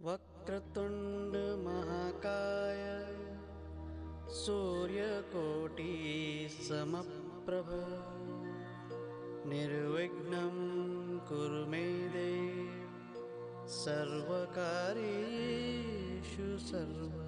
वक्रतुंड महाकाय सूर्यकोटि समप्रभ निर्विघ्नं कुरु मे देव सर्वकार्येषु सर्वदा।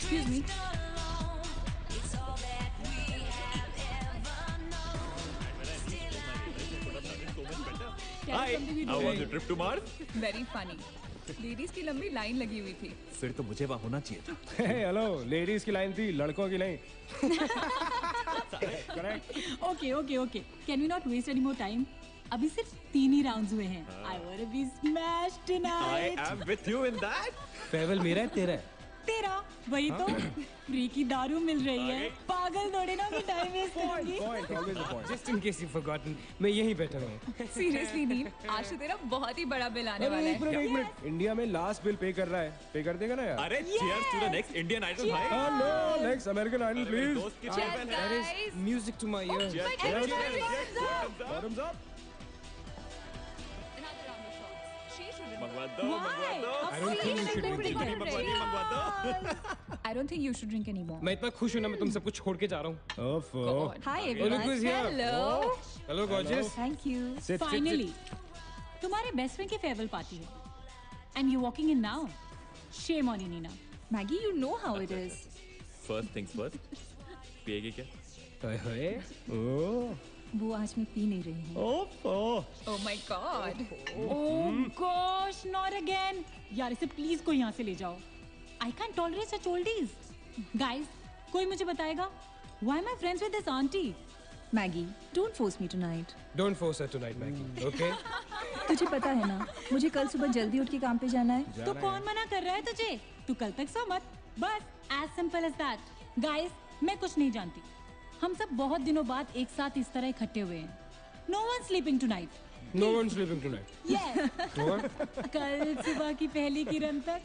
Excuse me. Hi, how was your trip to Mars? Very funny. Ladies की लंबी लाइन लगी हुई थी। फिर तो मुझे वहाँ होना चाहिए था। हेलो, लेडीज की लाइन थी, लड़कों की नहीं। Okay, okay, okay. Can we not waste any more time? अभी सिर्फ 3 ही राउंड्स हुए हैं। I wanna be smashed I tonight. am with you in that. फेवल मेरा है तेरा है। तेरा वही तो फ्री की दारू मिल रही है। पागल थोड़े ना कि टाइम वेस्ट करूंगी। Point, always a point. Just in case you've forgotten, मैं यहीं बैठा हूँ। सीरियसली नील, आज से तेरा बहुत ही बड़ा बिल आने वाला है। एक मिनट, इंडिया में लास्ट बिल पे कर रहा है, पे कर देगा ना यार? अरे cheers to the next Indian Idol भाई। No, next American Idol, मेरे please. दोस्त की Cheers, farewell है। guys. Music to my ears. Bottoms up. Another round of shots. She shouldn't. मंगवा दो, मंगवा दो। I don't think you should drink जितनी it. मंगवा दो। I don't think you should drink anymore. मैं इतना खुश हूँ ना, मैं तुम सबको छोड़ के जा रहा हूँ। God. Hi everyone. Look who's here. Hello. Hello, gorgeous. Thank you. Sit, Finally, तुम्हारे बेस्ट फ्रेंड की फेयरवेल पार्टी है। And you're walking in now. Shame on you, Nina. Maggie, you know how it is. First things first. पिएगी क्या? ओए, ओह, वो आज मैं P नहीं रही हूँ। ओह, Oh my God. Oh gosh, not again. यार इसे प्लीज कोई यहाँ से ले जाओ। I can't tolerate such oldies. Guys, कोई मुझे बताएगा? Why am I friends with this auntie? Maggie, don't force me tonight. Don't force her tonight, Maggie. Okay? तुझे पता है ना, मुझे कल सुबह जल्दी उठ के काम पे जाना है. तो कौन मना कर रहा है तुझे? तू कल तक सो मत. बस as simple as that. Guys, मैं कुछ नहीं जानती. हम सब बहुत दिनों बाद एक साथ इस तरह इकट्ठे हुए हैं. No one sleeping tonight. No one's sleeping tonight. Yes. What? कल सुबह की पहली किरण तक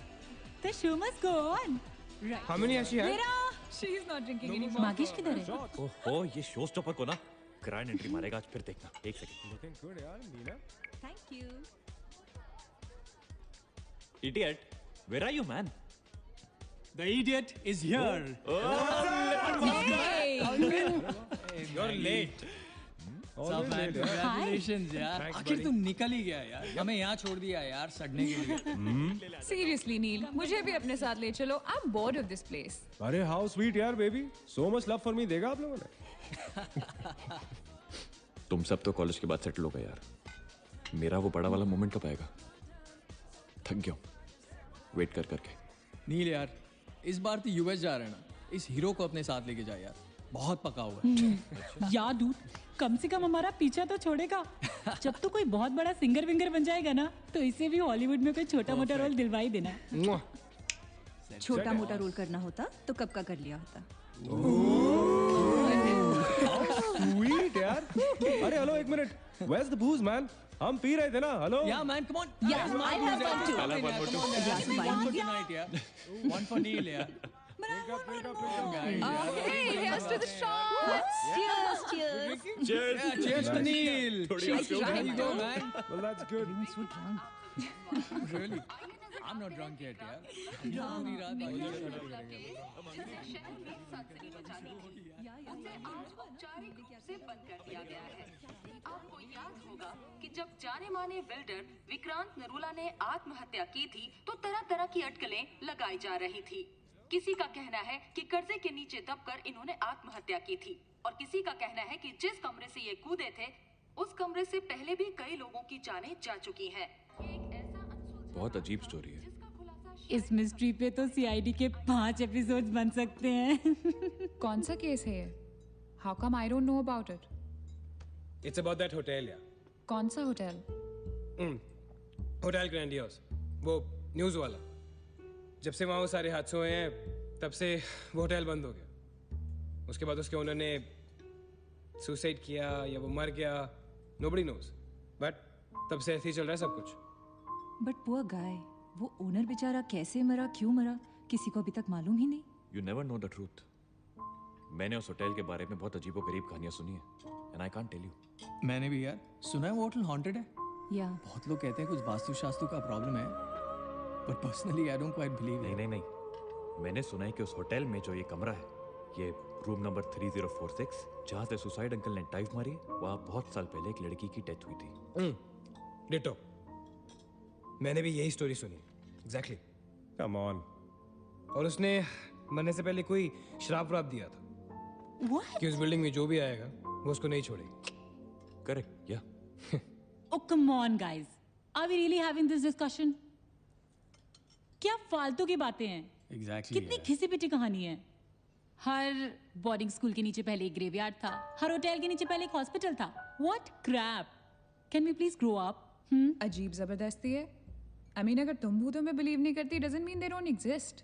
the show must go on. Right. How many has she had? मेरा She's not drinking anymore. मागिश किधर है? ओहो ये शो स्टॉपर को ना ग्रैंड एंट्री मारेगा आज, फिर देखना. एक सेकंड. Looking good, यार, Neena. Thank you. Idiot, where are you, man? The idiot is here. You're late. सब man, congratulations यार. Thanks, आखिर buddy. तू निकल ही गया यार. हमें यहाँ छोड़ दिया यार सड़ने के लिए. Seriously, Neil, मुझे भी अपने साथ ले चलो. I'm bored of this place. अरे हाउ स्वीट यार baby, so much love for me देगा आप लोगों ने. तुम सब तो कॉलेज के बाद सेटल हो गए यार. मेरा वो बड़ा वाला मोमेंट कब आएगा? थक गया हूं वेट कर करके. नील यार, इस बार तो यूएस जा रहे हैं ना. इस हीरो को अपने साथ लेके जा यार. बहुत पका हुआ है. यार डूड, कम से कम हमारा पीछा तो छोड़ेगा. जब तो कोई बहुत बड़ा सिंगर विंगर बन जाएगा ना, तो इसे भी हॉलीवुड में कोई छोटा मोटा रोल दिलवा ही देना. Mwah. छोटा मोटा रोल करना होता तो कब का कर लिया होता. स्वीट यार. अरे हेलो एक minute, where's the booze man? हम पी रहे थे ना. Hello. Yeah man, come on. Yeah, I'll have one too. Come on, glass of wine. one for tonight यार. One for Neil यार. Hey, here's to the shots. Cheers, cheers. Cheers. Yeah, cheers to Neil. She's There drunk you go man. Well that's good. So drunk. Really? I'm not drunk yet यार. पूरी रात से बंद कर दिया गया है. आपको याद होगा कि जब जाने माने बिल्डर विक्रांत नरूला ने आत्महत्या की थी तो तरह तरह की अटकलें लगाई जा रही थी. किसी का कहना है कि कर्जे के नीचे दबकर इन्होंने आत्महत्या की थी और किसी का कहना है कि जिस कमरे से ये कूदे थे उस कमरे से पहले भी कई लोगों की जानें जा चुकी हैं. एक ऐसा अनसुलझा बहुत अजीब स्टोरी है. जिसका खुलासा इस मिस्ट्री पे तो सीआईडी के 5 एपिसोड्स बन सकते हैं. कौन सा केस है ये? How come I don't know about it? It's about that hotel, yeah. कौन सा होटल? होटल ग्रैंडियोस, वो न्यूज़ वाला. जब से वहाँ वो सारे हादसे हुए हैं, तब से वो होटल बंद हो गया. उसके बाद उसके ओनर ने सुसाइड किया या वो मर गया, nobody knows. But तब से ऐसे ही चल रहा है सब कुछ. But poor guy, वो ओनर बेचारा कैसे मरा, क्यों मरा, किसी को अभी तक मालूम ही नहीं. You never know the truth. मैंने उस होटल के बारे में बहुत अजीबोगरीब कहानियां सुनी है and I can't tell you. मैंने भी यार सुना है वो होटल हॉन्टेड है. Yeah. बहुत लोग कहते हैं कुछ वास्तु शास्त्र का प्रॉब्लम है. But personally I don't quite believe नहीं it. नहीं नहीं, मैंने सुना है कि उस होटल में जो ये कमरा है, ये रूम नंबर 3046, जहाँ से सुसाइड अंकल ने डाइव मारी, वहाँ बहुत साल पहले एक लड़की की डेथ हुई थी. डिटो. मैंने भी यही स्टोरी सुनी. Exactly. Come on. और उसने मरने से पहले कोई श्राप व्राप दिया था कि उस बिल्डिंग में जो भी आएगा वो उसको नहीं छोड़ेगी. करेक्ट या Oh come on guys, are we really having this discussion? क्या फालतू की बातें हैं. Exactly. कितनी घिसी पिटी कहानी है. हर बोर्डिंग स्कूल के नीचे पहले एक ग्रेवयार्ड था, हर होटल के नीचे पहले एक हॉस्पिटल था. What crap. Can we please grow up? अजीब जबरदस्ती है. I mean, अगर तुम भूतों में बिलीव नहीं करती, doesn't mean they don't exist.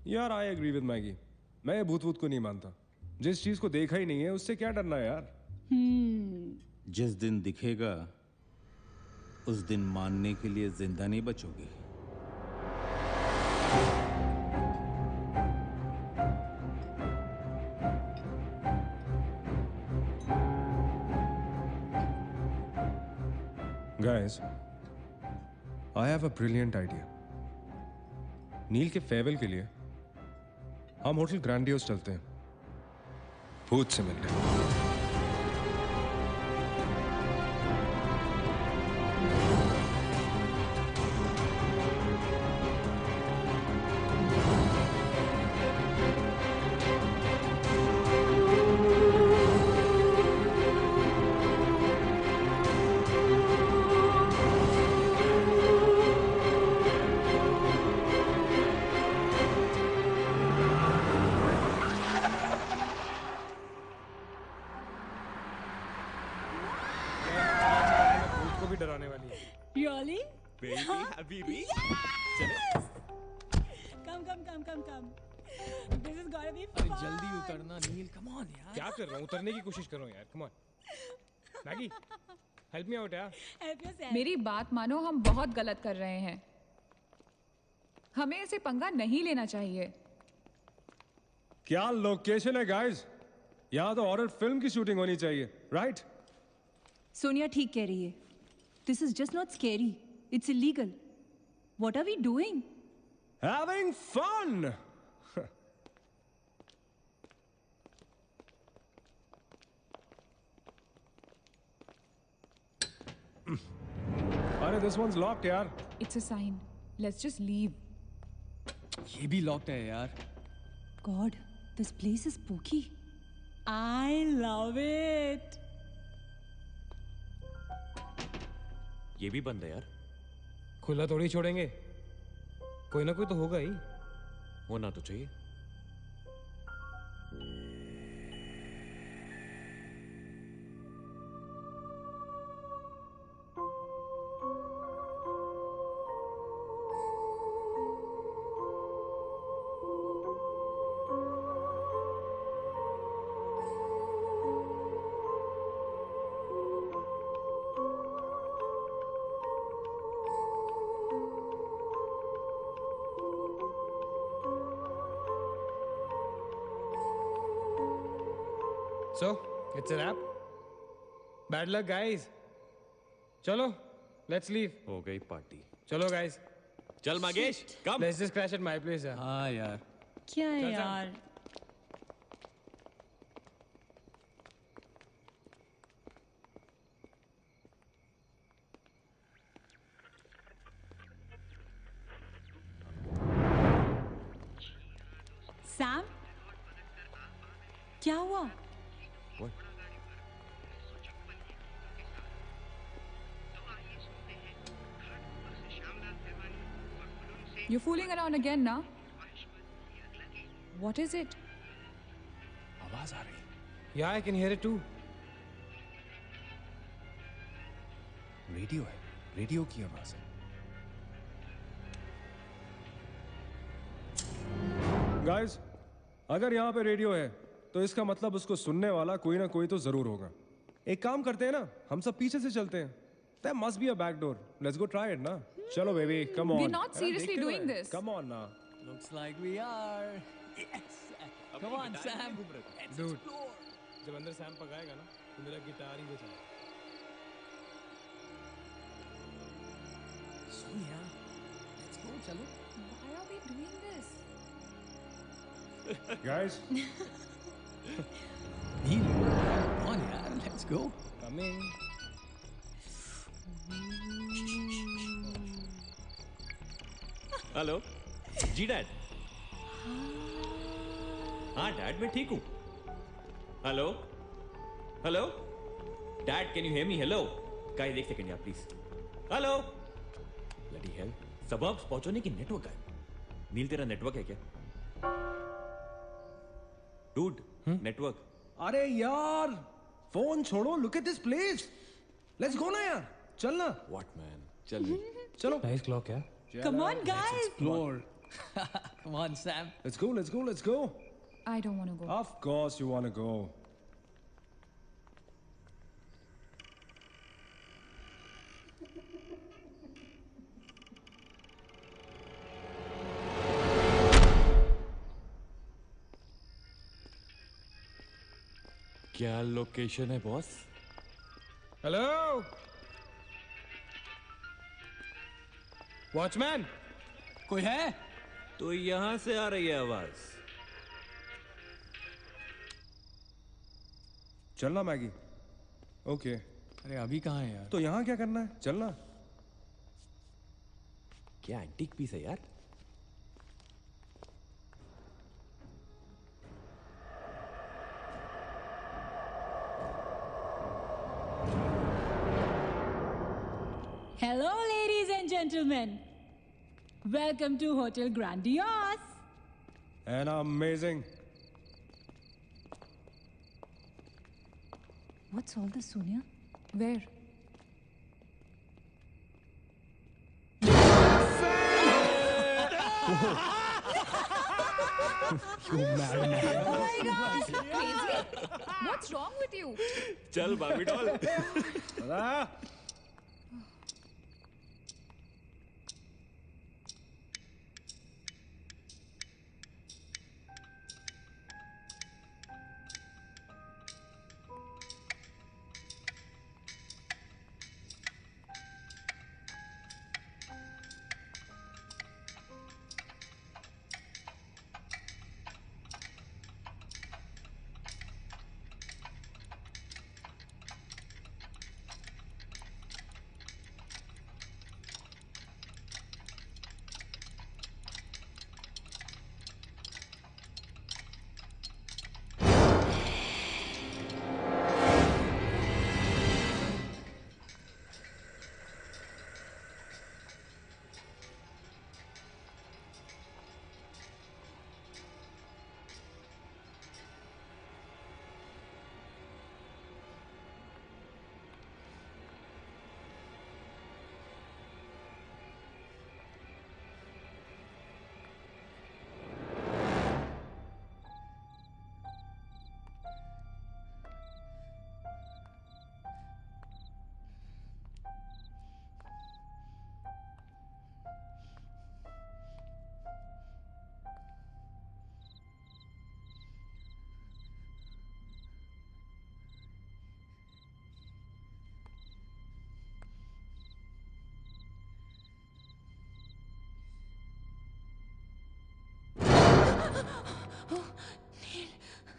यार आई एग्री विद मैगी. मैं ये भूत को नहीं मानता. जिस चीज को देखा ही नहीं है उससे क्या डरना है यार. जिस दिन दिखेगा उस दिन मानने के लिए जिंदा नहीं बचोगे. Guys, I have a brilliant idea. नील के फेयरवेल के लिए हम होटल ग्रैंडियोस चलते हैं भूत से मिलने. Baby Habibi Come. This is gonna be अरे fun. जल्दी उतरना नील, कम ऑन यार। क्या कर रहा हूँ? उतरने की कोशिश कर रहा हूँ यार। Come on Maggi, help me out यार। Help yourself. मेरी बात मानो, हम बहुत गलत कर रहे हैं। हमें ऐसे पंगा नहीं लेना चाहिए। क्या लोकेशन है गाइस? यहाँ तो हॉरर फिल्म की शूटिंग होनी चाहिए, राइट? सोनिया ठीक कह रही है. This is just not scary. It's illegal. What are we doing? Having fun. अरे this one's locked यार. It's a sign. Let's just leave. ये भी लॉक्ड है यार। God, this place is spooky. I love it. ये भी बंद है यार। खुला थोड़ी छोड़ेंगे, कोई ना कोई तो होगा ही। होना तो चाहिए। So, it's a wrap. Bad luck, guys. चलो, let's leave. हो गई पार्टी। चलो, guys. चल मागेश, कम। Let's just crash at my place यार। हाँ यार। क्या है चल, चल। यार? Sam? क्या हुआ? What? You're fooling around again now? What is it? आवाज आ रही। Yeah, I can hear it too. Radio है, रेडियो की आवाज है। गाइस, अगर यहाँ पे रेडियो है तो इसका मतलब उसको सुनने वाला कोई ना कोई तो जरूर होगा। एक काम करते हैं ना, हम सब पीछे से चलते हैं। There must be a back door. Let's go try it ना। चलो baby, come on. We're not seriously doing this. Come on ना। Looks like we are. Yes. Come on, Sam. Let's Dude. explore. जब अंदर Sam पकाएगा ना, तो मेरा guitar ही बजाएगा। सोनिया, let's go, चलो। Why are we doing this? Guys, Neel, come on यार, let's go. Coming. हेलो जी डैड। हाँ डैड, मैं ठीक हूँ। Hello hello dad, can you hear me? Hello guys, एक सेकंड यार please. Hello bloody hell, suburbs पहुंचने की नेटवर्क है। नील, तेरा नेटवर्क है क्या? Dude, network. अरे यार, फोन छोड़ो, look at this place. Let's go ना यार, चल ना। व्हाट मैन, चल। चलो। Nice clock यार। Come on, guys. Explore. Come on, Sam. Let's go, let's go, let's go. I don't want to go. Of course you want to go. क्या location है boss? Hello watchman. कोई है? तो यहां से आ रही है आवाज। चलना मैगी। ओके। अरे अभी कहाँ है यार? तो यहाँ क्या करना है? चलना। क्या एंटीक पीस है यार? Hello, ladies and gentlemen. Welcome to Hotel Grandiose. And amazing. What's all this, Sonia? Where? You madman. Oh my God! Crazy? What's wrong with you? चल बाबी doll.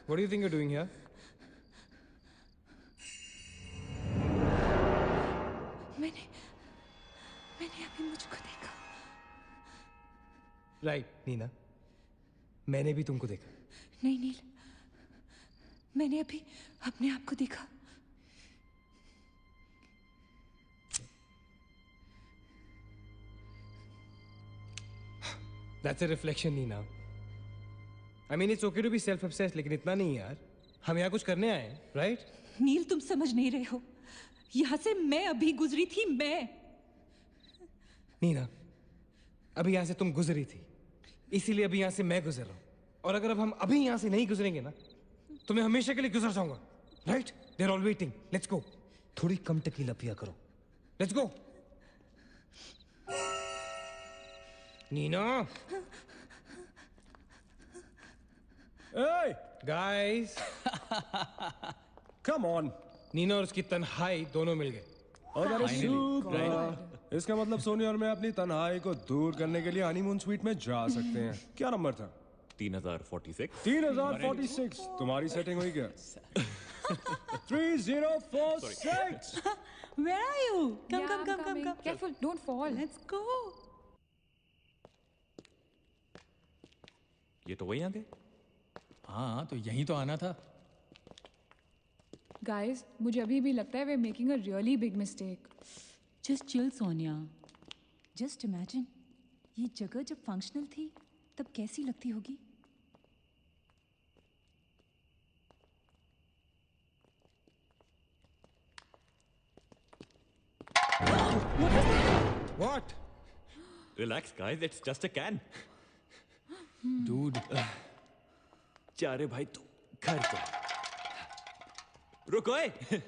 What do you think you're doing here? मैंने अभी मुझको देखा. Right, Neena. मैंने भी तुमको देखा. नहीं नील, मैंने अभी अपने आप को देखा. That's a reflection, Neena. I mean, it's okay to be self-obsessed, लेकिन इतना नहीं यार. हम यहाँ कुछ करने आए हैं, right? नील, तुम समझ नहीं रहे हो. यहाँ से मैं अभी गुजरी थी, मैं. नीना, अभी यहाँ से तुम गुजरी थी, इसीलिए अभी यहाँ से मैं गुजर रहा हूँ. और अगर अब हम अभी यहाँ से नहीं गुजरेंगे ना, तो मैं हमेशा के लिए गुजर जाऊंगा. Right? They're all waiting. Let's go. थोड़ी कम टकीला पिया करो. Let's go. Neena. Hey, Guys. come on. Neena और उसकी तन्हाई दोनों मिल गए. अगर इसका मतलब सोनी और मैं अपनी तन्हाई को दूर करने के लिए हनीमून स्वीट में जा सकते हैं. क्या नंबर था? 3046. 3046. तुम्हारी सेटिंग हुई क्या? 3046. Where are you? Come, Yeah, come, I'm come, come, coming. come. Careful, don't fall. Let's go. ये तो वही आ गए. हाँ, तो यहीं तो आना था. Guys, मुझे अभी भी लगता है we're making a really big mistake. Just chill, Sonia. Just imagine, ये जगह जब फंक्शनल थी, तब कैसी लगती होगी? What? Relax, guys. It's just a can. Dude. जा रे भाई तू घर जा. रुको ए.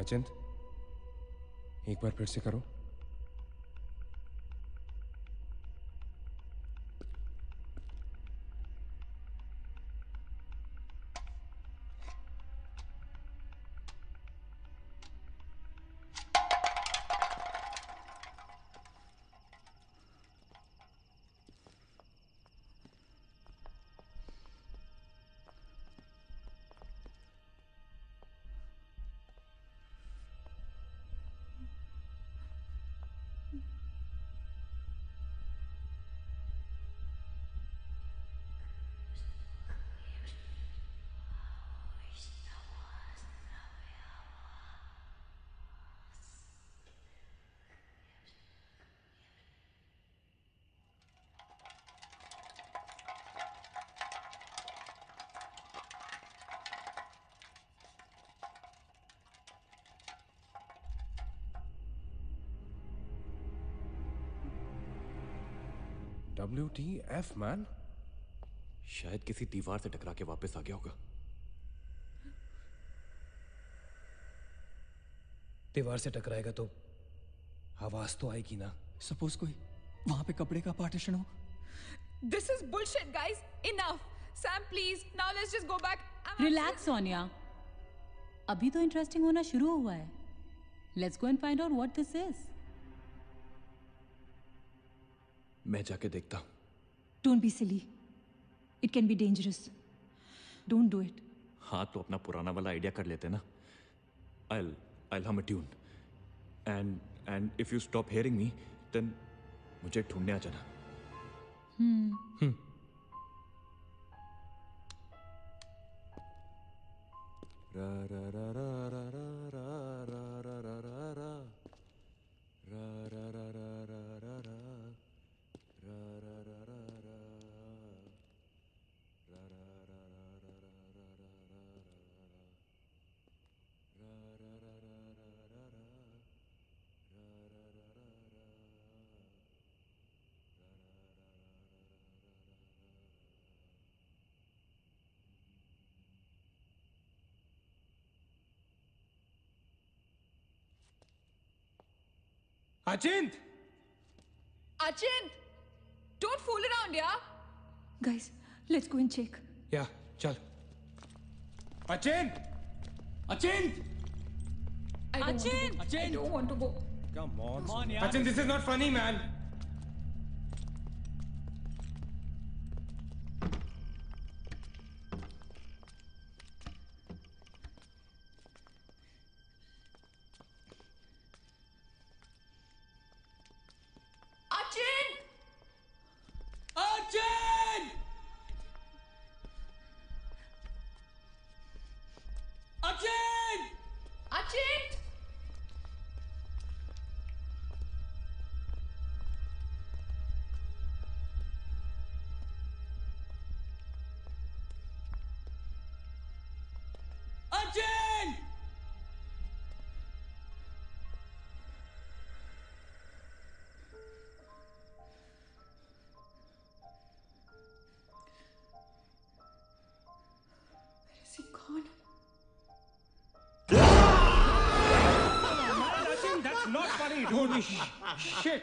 अचिंत, एक बार फिर से करो. WTF man? शायद किसी दीवार से टकरा के वापस आ गया होगा। दीवार से टकराएगा तो आवाज तो आएगी ना। सपोज कोई वहां पे कपड़े का पार्टीशन हो। This is bullshit, guys. Enough. Sam, please. Now let's just go back. Relax Sonia, अभी तो इंटरेस्टिंग होना शुरू हुआ है। Let's go and find out what this is. मैं जाके देखता हूँ। Don't be silly. It can be dangerous. Don't do it. हाँ तो अपना पुराना वाला आइडिया कर लेते ना। I'll hum a tune. And if you stop hearing me, then मुझे ढूंढने आ जाना। रा रा रा रा रा रा रा रा रा रा रा रा रा रा रा रा रा रा अचिंत! Achint! Don't fool around, yeah? Guys, let's go and check. या चल। अचिंत! अचिंत! Achint! I don't want to go. Come on. Come on यार। अचिंत, this is not funny, man. Achint! अचिंत! अचिंत! Achint! अचिंत! Is he gone? Achin, that's not funny, dude. Shit.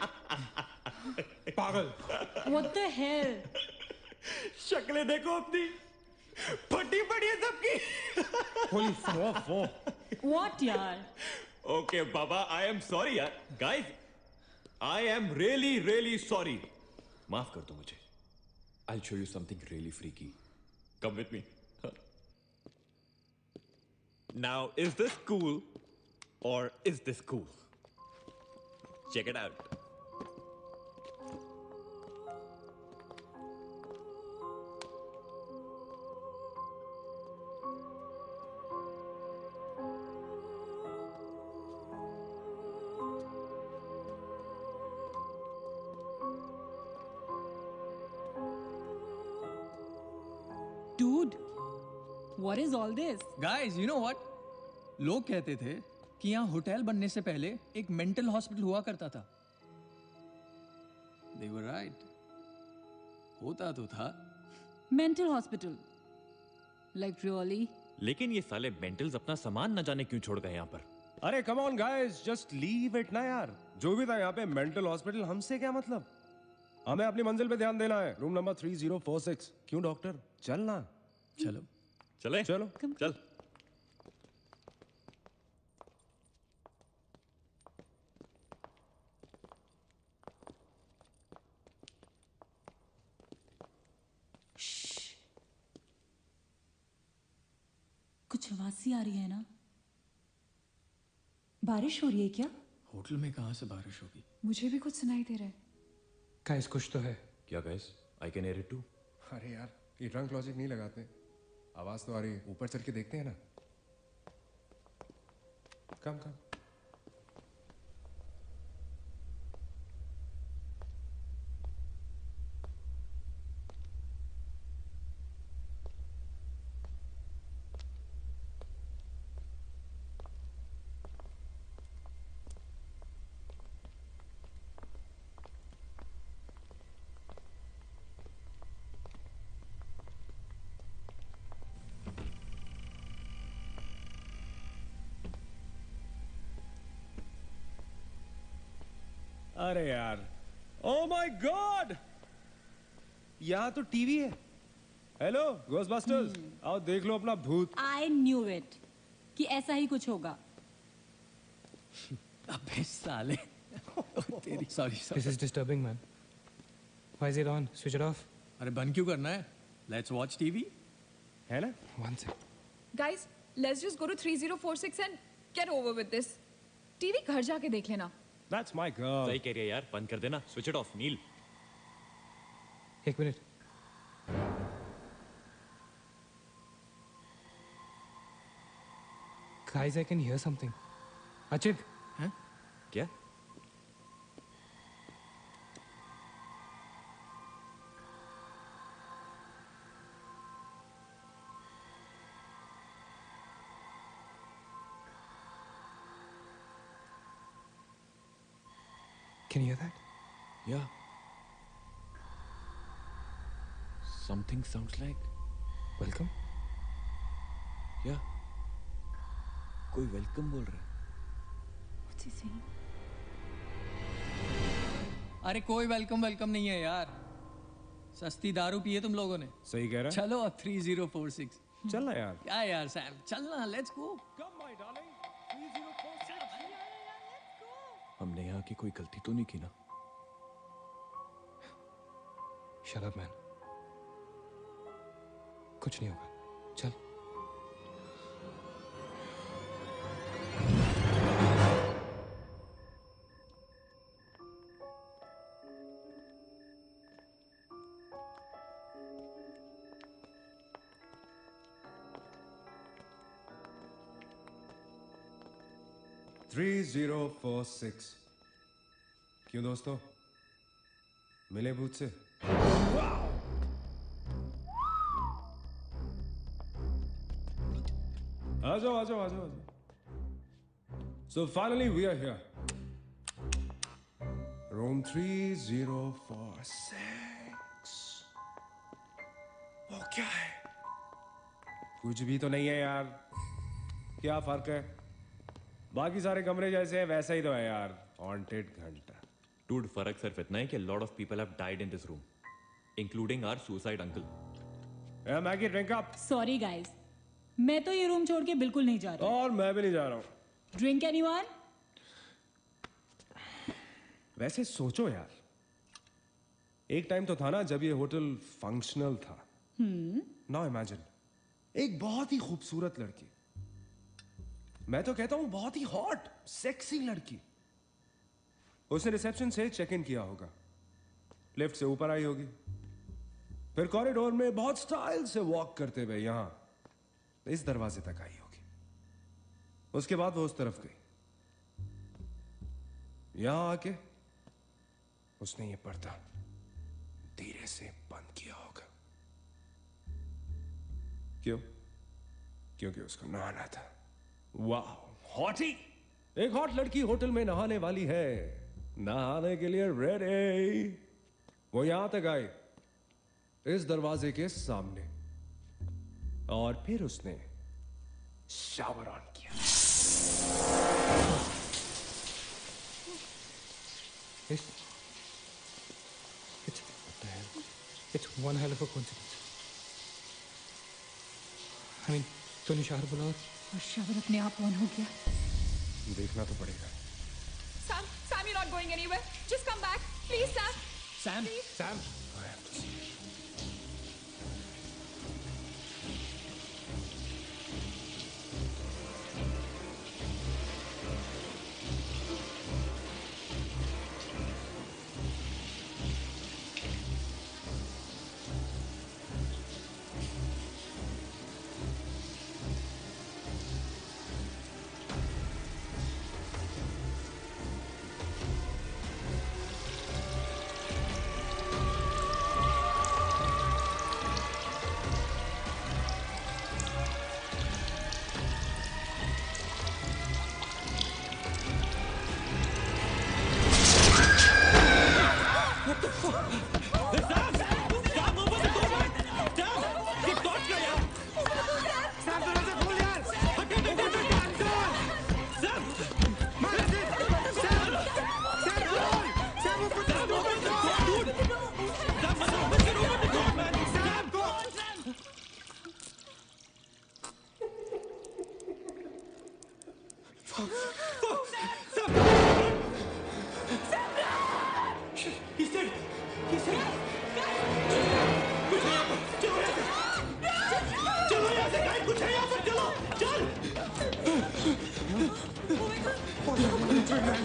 पागल। What the hell? शक्लें देखो अपनी, फटी पड़ी है सबकी। Holy fuck. What यार? Okay, Baba, I am sorry यार। Guys, I am really sorry. माफ कर दो मुझे। I'll show you something really freaky. Come with me. Now, is this cool or is this cool? Check it out. Dude, what is all this? Guys, you know what? लोग कहते थे कि यहाँ hotel बनने से पहले एक मेंटल हॉस्पिटल हुआ करता था। They were right. होता तो था। Mental hospital. Like really? लेकिन ये साले मेंटल्स अपना सामान न जाने क्यों छोड़ गए यहाँ पर। अरे come on guys, just leave it ना यार। जो भी था यहाँ पे मेंटल हॉस्पिटल, हमसे क्या मतलब? हमें अपनी मंजिल पे ध्यान देना है। Room number 3046। क्यों डॉक्टर, चलना। चलो चले चलो चल। कुछ आवाज सी आ रही है ना? बारिश हो रही है क्या? होटल में कहाँ से बारिश होगी? मुझे भी कुछ सुनाई दे रहा है। गाइस, कुछ तो है। क्या guys? I can hear it too. अरे यार, ये ड्रंक लॉजिक नहीं लगाते। आवाज तो आ रही है, ऊपर चल के देखते हैं ना। कम कम। अरे यार, ओ माय गॉड, यहाँ तो टीवी है। हेलो घोस्टबस्टर्स, आओ देख लो अपना भूत। आई न्यू इट कि ऐसा ही कुछ होगा। अबे साले तेरी sorry This is disturbing, man. Why is it on? Switch it off. अरे बंद क्यों करना है? Let's watch TV. है ना? One sec. Guys, let's just go to 3046 and get over with this. TV घर जाके देख लेना। That's my girl. सही कह रही है यार, बंद कर देना, स्विच इट ऑफ। नील, एक minute. Guys, I can hear something. Achit, हैं? क्या? can you hear that? Yeah. Something sounds like. Welcome. Yeah. कोई वेलकम बोल रहा है। What's he saying? अरे कोई वेलकम नहीं है यार। सस्ती दारू पिए तुम लोगों ने। सही कह रहा है। चलो अब 3046। चल ना यार। क्या यार सैम, चलना, let's go. Come my darling, 3046. हमने यहाँ की कोई गलती तो नहीं की ना? Shut up, man. कुछ नहीं होगा। चल। Three 3046. क्यों दोस्तों, मिले भूत से? आ जाओ। So finally we are here. Room 3046. वो क्या है? कुछ भी तो नहीं है यार। क्या फर्क है? बाकी सारे कमरे जैसे हैं वैसा ही तो है यार। हॉन्टेड घंटा। Dude, फर्क सिर्फ इतना है कि a lot of people have died in this room, including our suicide uncle. Yeah, Maggie, drink up. Sorry guys, मैं तो ये रूम छोड़ के बिल्कुल नहीं जा रही। और मैं भी नहीं जा रहा हूँ। Drink anyone? वैसे सोचो यार, एक टाइम तो था ना जब ये होटल फंक्शनल था। नाउ इमेजिन, एक बहुत ही खूबसूरत लड़की, मैं तो कहता हूं बहुत ही हॉट सेक्सी लड़की, उसने रिसेप्शन से चेक इन किया होगा, लिफ्ट से ऊपर आई होगी, फिर कॉरिडोर में बहुत स्टाइल से वॉक करते हुए यहां इस दरवाजे तक आई होगी। उसके बाद वो उस तरफ गई, यहां आके उसने ये पर्दा धीरे से बंद किया होगा। क्यों? क्योंकि उसको नहाना था। वाह, हॉटी! एक हॉट लड़की होटल में नहाने वाली है, नहाने के लिए रेडी। वो यहां तक आई, इस दरवाजे के सामने, और फिर उसने शावर ऑन किया। It's one hell of a coincidence. I mean, तूने शावर बोला और शावर अपने आप ऑन हो गया। देखना तो पड़ेगा। Sam, you're not going anywhere. Just come back, please, Sam. Sam, Please. Sam. I have to see. Guys,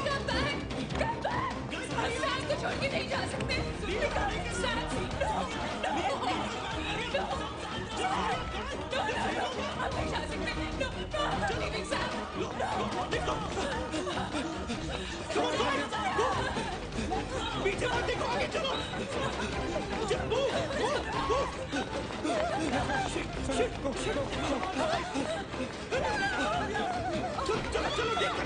come back! Come back! हम सैम को छोड़ के नहीं जा सकते। सैम, no, no, no, हम नहीं जा सकते। No, no, I'm not leaving Sam. पीछे मत देखो, आगे चलो। चलो, चलो, देखो।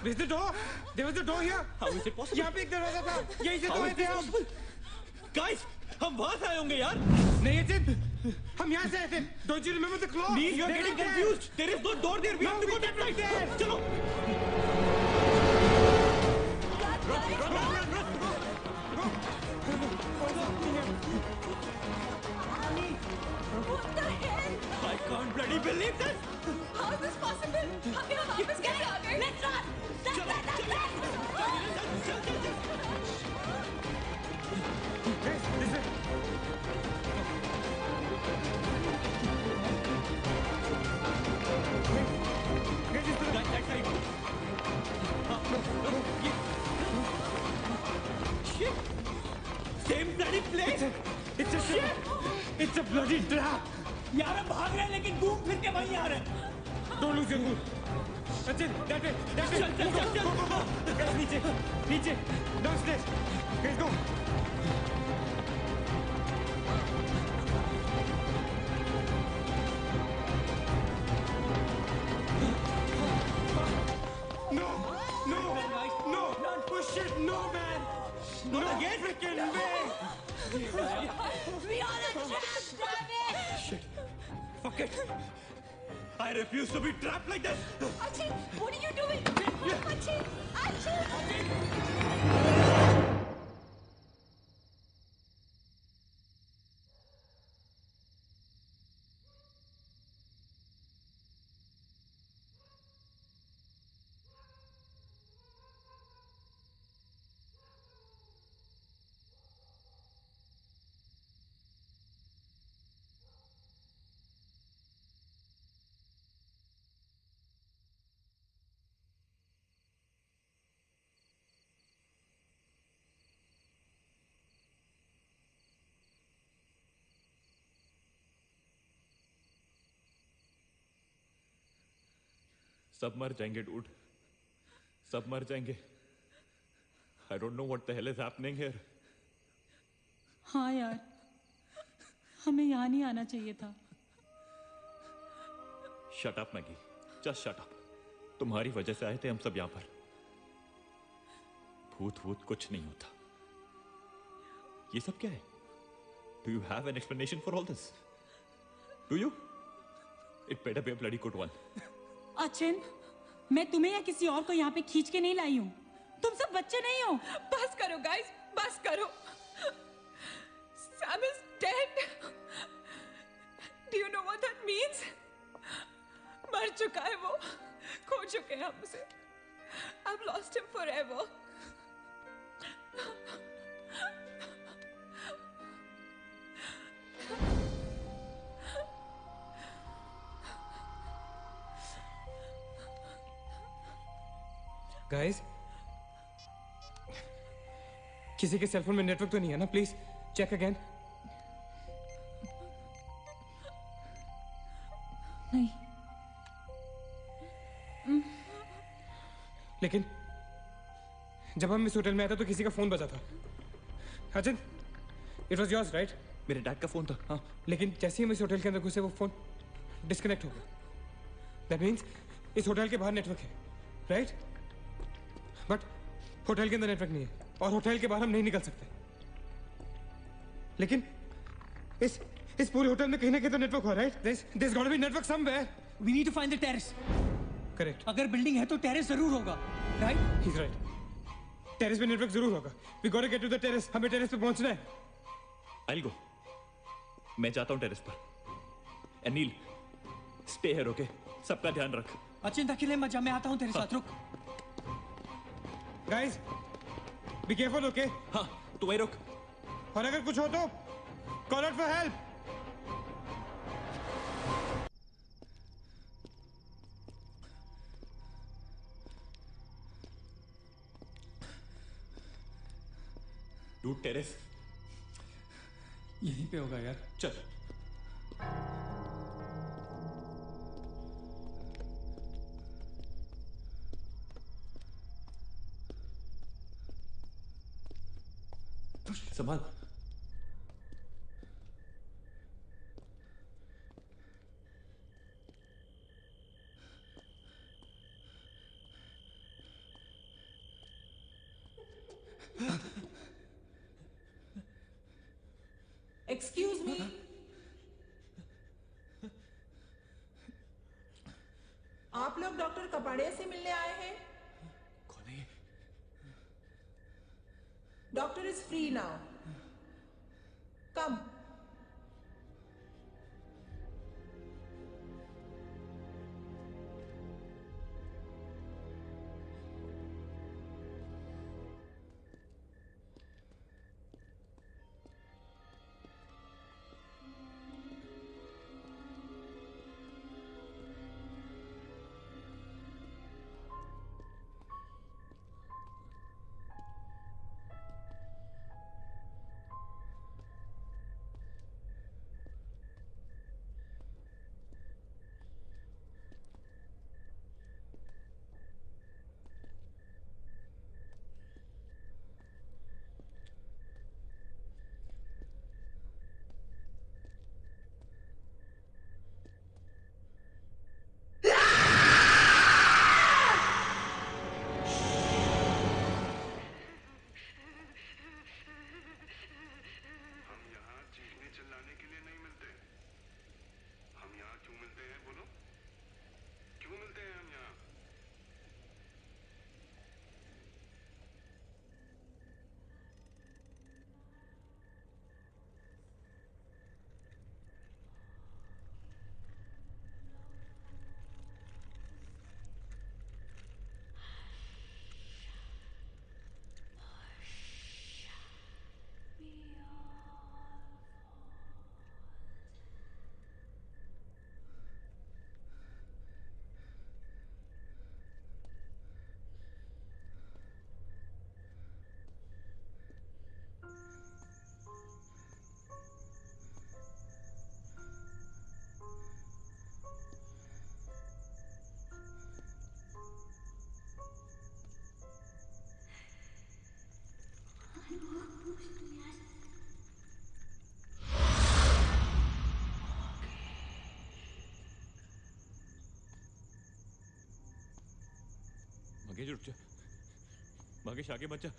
Is the door? There was a door here. How is it possible? यहाँ पे एक दरवाजा था। यहीं से तो आए थे हम। Guys, हम वहाँ से आए होंगे यार। नहीं अचित, हम यहाँ से आए थे। Don't you remember the claw? Please, you're getting confused. There is no door there. We have to go that right there. चलो। What the hell? I can't bloody believe this. How is this possible? हम यहाँ वापस कैसे आ गए? Let's run! Same bloody place. It's a bloody trap. यार हम भाग रहे हैं लेकिन घूम फिर के वहीं आ रहे हैं। Don't lose your cool. Sachin, that way. चल। Guys, नीचे. Downstairs. Guys, go. No. Push it. No, man. Not again. Freaking way. We are a trap, damn it! Shit. Fuck it. I refuse to be trapped like this. Achin, what are you doing? Achin! सब मर जाएंगे dude, सब मर जाएंगे। I don't know what the hell is happening here. हाँ यार, हमें यहाँ नहीं आना चाहिए था। Shut up Maggi, just shut up. तुम्हारी वजह से आए थे हम सब यहाँ पर। भूत कुछ नहीं होता। ये सब क्या है? Do you have an explanation for all this? Do you? It better be a bloody good one. Achin, मैं तुम्हें या किसी और को यहाँ पे खींच के नहीं लाई हूँ। तुम सब बच्चे नहीं हो। बस करो guys, बस करो। Sam is dead. Do you know what that means? मर चुका है वो, खो चुके हैं हम उसे। I've lost him forever. Guys, किसी के सेलफोन में नेटवर्क तो नहीं है ना? Please check again. नहीं। लेकिन जब हम इस होटल में आए थे तो किसी का फोन बजा था। Achin, it was yours right? मेरे डैड का फोन था। हाँ, लेकिन जैसे ही हम इस होटल के अंदर घुसे वो फोन डिस्कनेक्ट हो गया। दैट मीन्स इस होटल के बाहर नेटवर्क है, राइट? बट होटल के अंदर नेटवर्क नहीं है और होटल के बाहर हम नहीं निकल सकते। लेकिन इस पूरे होटल में कहीं ना कहीं तो नेटवर्क हो रहा है। There's got to be network somewhere. We need to find the terrace. Correct. अगर बिल्डिंग है तो टेरेस जरूर होगा, right? He's right. टेरेस पे नेटवर्क जरूर होगा। We got to get to the terrace. हमें टेरेस पे पहुंचना है। I'll go. मैं जाता हूँ टेरेस पर। Anil, stay here, okay? सबका ध्यान रख। चिंता के लिए मत जा, मैं आता हूँ तेरे साथ, रुक। Guys, be careful, okay? हाँ, तू वहीं रुक। और अगर कुछ हो तो call out for help. Dude, terrace यहीं पे होगा यार। चल। संभाल। Excuse me. आप लोग डॉक्टर कपाड़िया से मिलने आए हैं? कौन है? Doctor is free now. Come. Bhagesh रुक जा। भागेश आगे मत जा।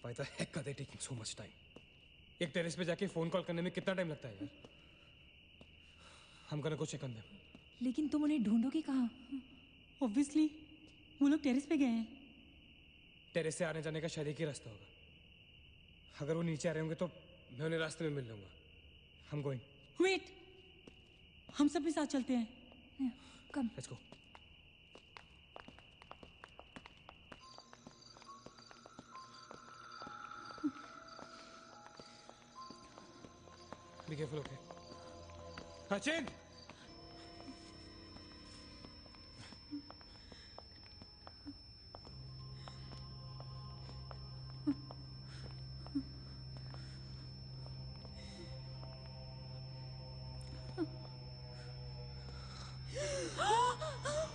Why the heck are they taking so much time? एक टेरेस पे जाके फोन कॉल करने में कितना टाइम लगता है यार? I'm gonna go check on them. लेकिन तुम उन्हें ढूंढोगे कहाँ? ऑब्वियसली वो लोग टेरेस पे गए हैं। टेरेस से आने जाने का शायद एक ही रास्ता होगा। अगर वो नीचे आ रहे होंगे तो मैं उन्हें रास्ते में मिल लूंगा। I'm going. वेट, हम सब भी साथ चलते हैं। कम। Let's go. Be careful, okay? Achin!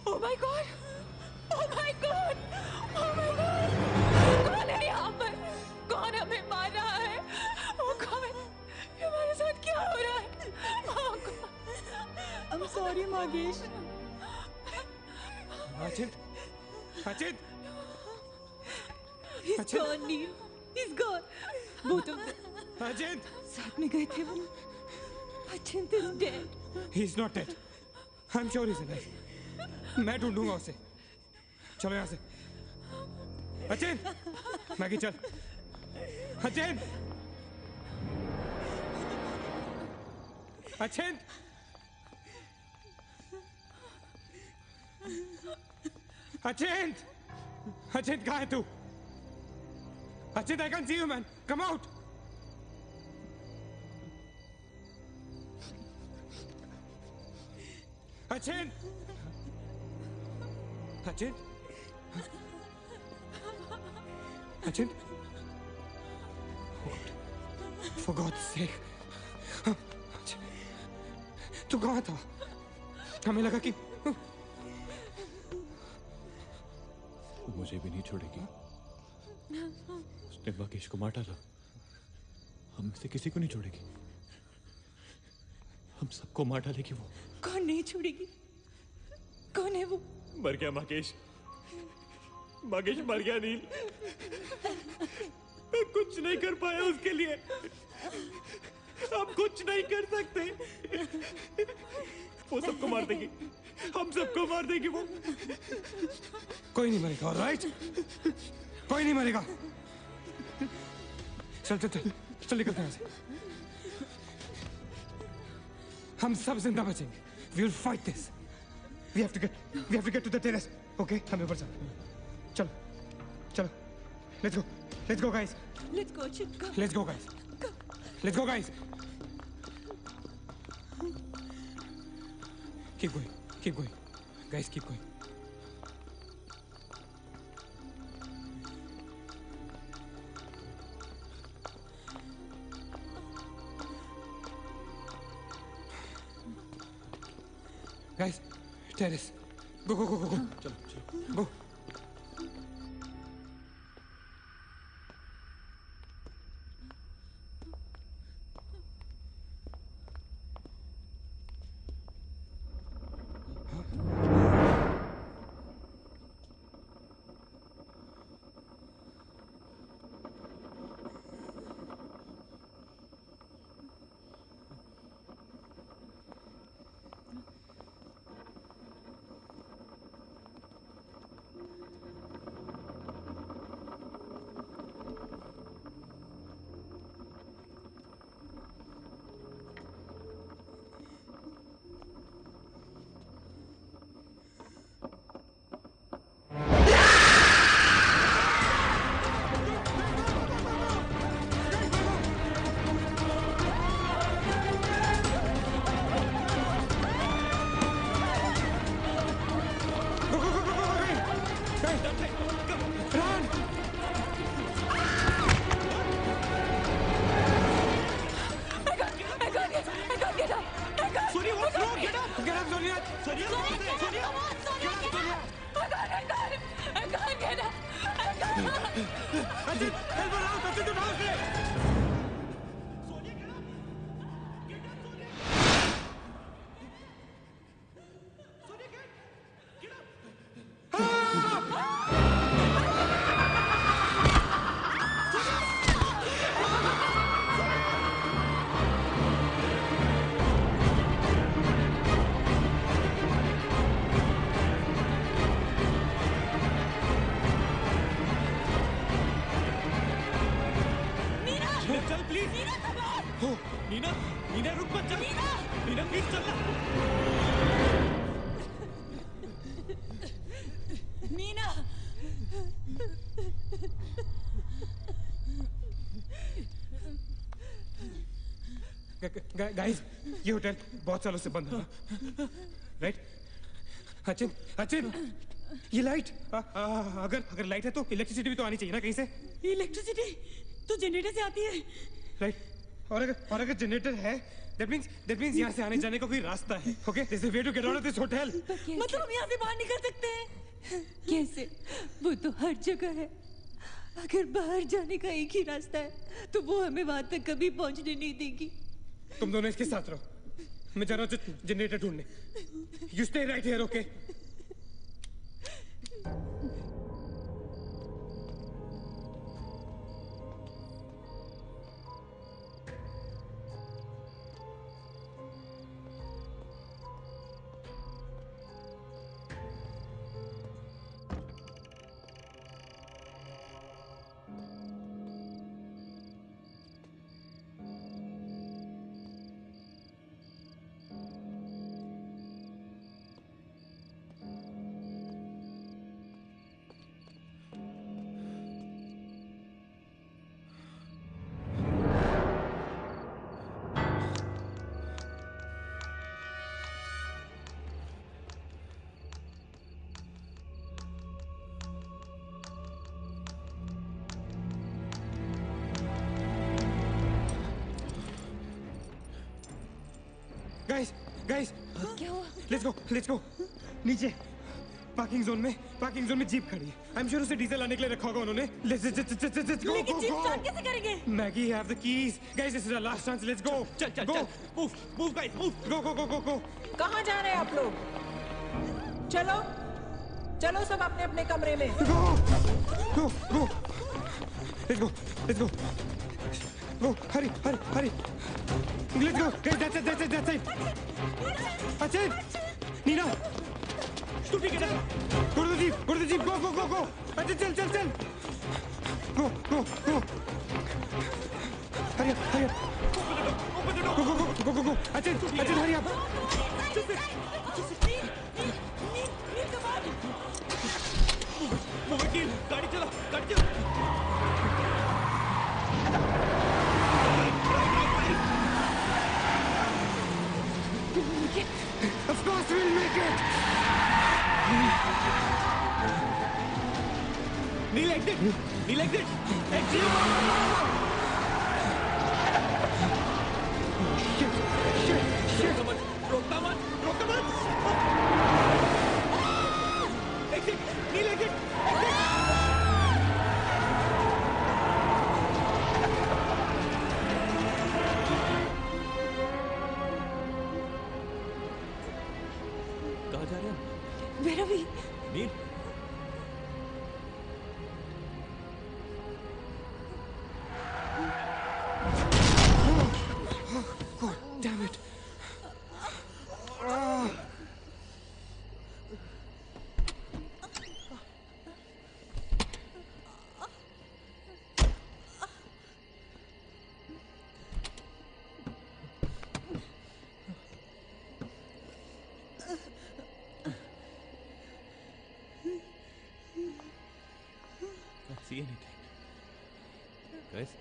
Oh my God! Oh my God! Oh my God! कौन है यहाँ पर? कौन हमें मार रहा है? Oh God! ये हमारे साथ क्या हो रहा है? Oh God! I'm sorry, मागेश। Achin! Achin! He's gone, Neil. He's gone. Both of them. Achin! साथ में गए थे वो। Achint is dead. He's not dead. I'm sure he's alive. मैं ढूंढूंगा उसे। चलो यहाँ से। अचिन! मैगी चल। अचिन! अचिन! अचिन! अचिन कहाँ है तू? Achin, I can't see you, man. Come out. Achin! Achin? Achin? For God's sake. Achin. तू कहाँ था? हमें लगा कि मुझे भी नहीं छोड़ेगी। उसने मकेश को मार डाला। हम से किसी को नहीं छोड़ेगी। हम सबको मार डालेगी वो। कौन नहीं छोड़ेगी? कौन है वो? मर गया मकेश। मकेश मर गया नील। मैं कुछ नहीं कर पाया उसके लिए। हम कुछ नहीं कर सकते। वो सबको मार देगी। हम सबको मार देगी वो। कोई नहीं मरेगा, ऑलराइट? कोई नहीं मरेगा। चल चल चल चल निकलते हैं यहाँ से। हम सब जिंदा बचेंगे। We will fight this. We have to get to the terrace. Okay? हमें ऊपर चलो चलो। Let's go. Let's go, guys. Let's go, Achint. Go. Let's go, guys. Let's go, guys. Keep going. Keep going. Guys, keep going. Guys, terrace. Go, go, go, go, go. चलो चलो। Go. चल please. हो नीना, नीना रुक मत, चल Neena please चल ना। Neena guys, ये होटल बहुत सालों से बंद है, राइट? अचिन, अचिन, ये लाइट, अगर लाइट है तो इलेक्ट्रिसिटी भी तो आनी चाहिए ना कहीं से। इलेक्ट्रिसिटी तो जनरेटर से आती है, राइट? और अगर जनरेटर है, that means यहाँ से आने जाने का कोई रास्ता है, okay? There's a way to get out of this hotel. मतलब हम यहाँ से बाहर निकल सकते हैं? कैसे? वो तो हर जगह है। अगर बाहर जाने का एक ही रास्ता है तो वो हमें वहां तक कभी पहुंचने नहीं देगी। तुम दोनों इसके साथ रहो, मैं जा रहा हूँ जनरेटर ढूंढने। You stay right here, okay? Guys, क्या हुआ? Let's go. नीचे पार्किंग जोन में जीप खड़ी है। आई एम श्योर उसे डीजल लाने के लिए रखा होगा उन्होंने। Let's go. लेकिन जीप स्टार्ट कैसे करेंगे? Maggie have the keys. Guys, this is our last chance. Let's go. चल मूव गाइस मूव। गो। कहाँ जा रहे हैं आप लोग? चलो सब अपने अपने कमरे में। Go. Let's go. Go, hurry. Let's go. Guys, that's it. Achin! Nina! Stupid, get up! Go to the jeep. Go. Achin, chal. Go. Hurry up. Open the door. Go. Achin, hurry up. Move, गाड़ी चला. Of course we'll make it! Kneel exit! Exit! Shit! रोकता मत! Exit! Kneel exit! कहाँ जा रहे हैं? Where are we? Nil God damn it. Can't see anything. Guys?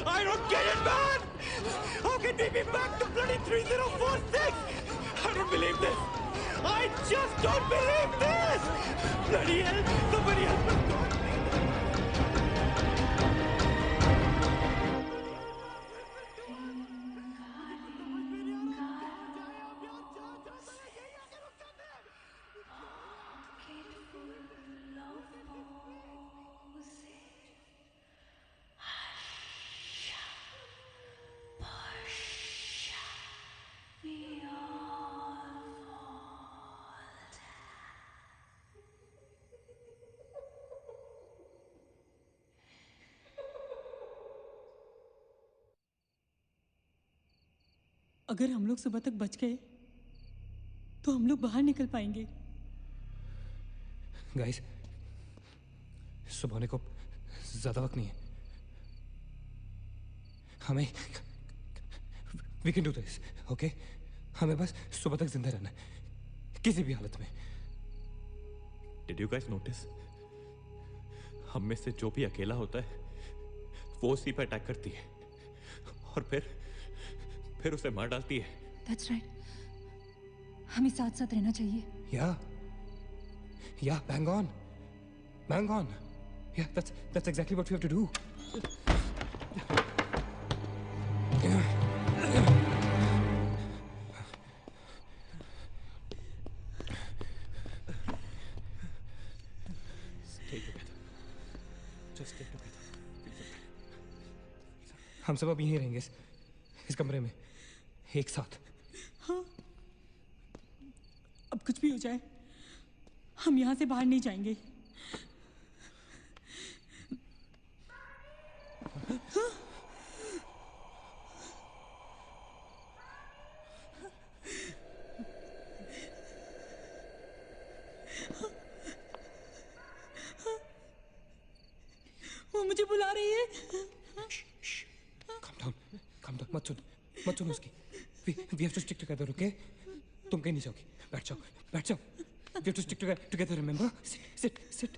I don't get it, man! How can we be back to bloody 3046? I don't believe this! I just don't believe this! Bloody hell! Somebody help us! God, Careful, अगर हम लोग सुबह तक बच गए तो हम लोग बाहर निकल पाएंगे। गाइस, सुबह होने को ज्यादा वक्त नहीं है। हमें we can do this, okay? हमें बस सुबह तक जिंदा रहना है, किसी भी हालत में। Did you guys notice? हम में से जो भी अकेला होता है वो उसी पर अटैक करती है और फिर उसे मार डालती है। That's right. हमें साथ साथ रहना चाहिए। Yeah, bang on. Yeah, that's exactly what we have to do. Stay together. Just stay together. हम सब अब यहीं रहेंगे इस कमरे में एक साथ। हाँ, अब कुछ भी हो जाए हम यहाँ से बाहर नहीं जाएंगे। वो मुझे बुला रही है। Calm down, मत सुन उसकी। We have to stick together, okay? तुम कहीं नहीं जाओगी, बैठ जाओ। We have to stick together, remember? Sit.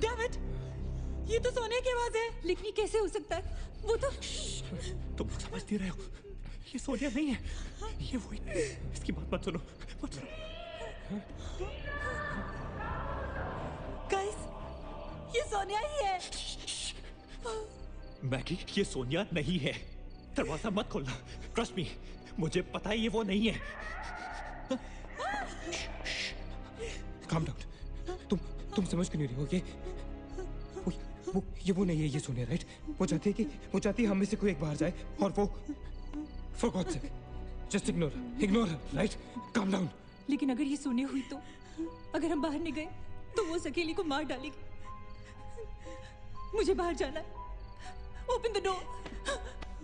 David, ये तो सोनिया की आवाज है। लेकिन ये कैसे हो सकता है? वो तो तुम लोग समझ नहीं रहे हो, ये सोनिया नहीं है, ये वही। इसकी बात मत सुनो। गाइस, ये सोनिया ही है। मैगी, ये सोनिया नहीं है। दरवाजा मत खोलना। ट्रस्ट मी, मुझे पता है ये वो नहीं है। Calm down. तुम समझ क्यों नहीं रही हो? वो नहीं है, ये सोनिया, राइट? वो चाहती है हम में से कोई एक बाहर जाए और वो for God's sake, just ignore her, right? Calm down. लेकिन अगर ये सोने हुई तो अगर हम बाहर नहीं गए तो वो सकेली को मार डालेगी। मुझे बाहर जाना है। Open the door.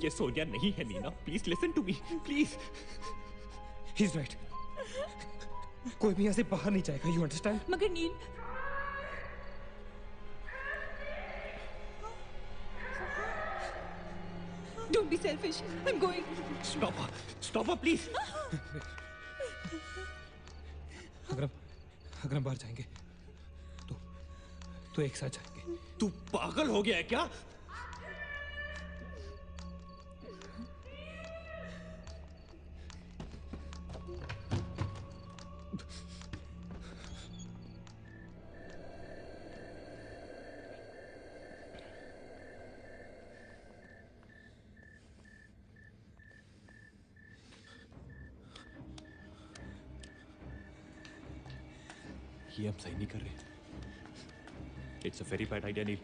ये सोनिया नहीं है Neena, please listen to me, please. He's right. कोई भी यहाँ से बाहर नहीं जाएगा, you understand? मगर नील, don't be selfish. I'm going. Stop her, please. अगर हम बाहर जाएंगे तो एक साथ जाएंगे। तू पागल हो गया है क्या? ये हम सही नहीं कर रहे। It's a very bad idea Neel.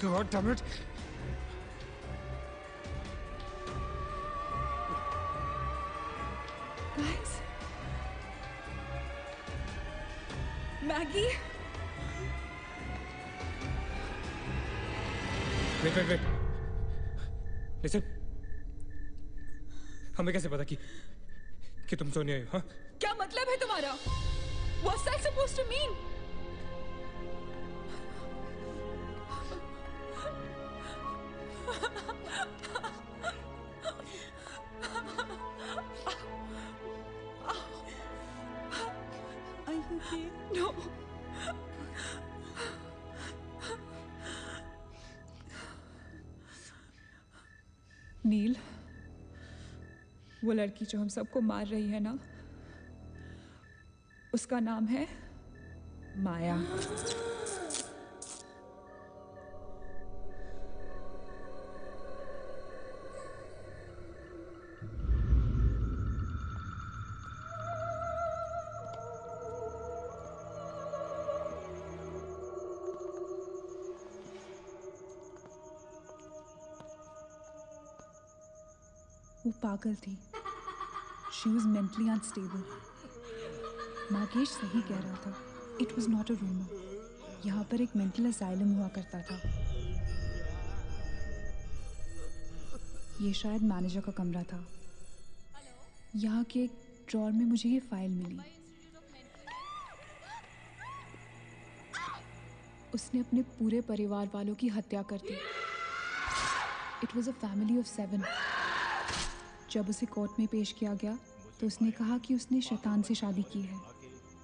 God damn it. Guys, Maggie. Wait. Listen. हमें कैसे पता कि तुम सोनिया हो? हाँ? क्या मतलब है तुम्हारा? What's that supposed to mean? Are you okay? No. नील, वो लड़की जो हम सबको मार रही है ना, उसका नाम है माया। वो पागल थी। She was mentally unstable. Nagesh सही कह रहा था। It was not a rumour. यहाँ पर एक मेंटल असाइलम हुआ करता था। ये शायद मैनेजर का कमरा था। यहाँ के एक ड्रॉर में मुझे ये फाइल मिली। उसने अपने पूरे परिवार वालों की हत्या कर दी। It was a family of 7। जब उसे कोर्ट में पेश किया गया तो उसने कहा कि उसने शैतान से शादी की है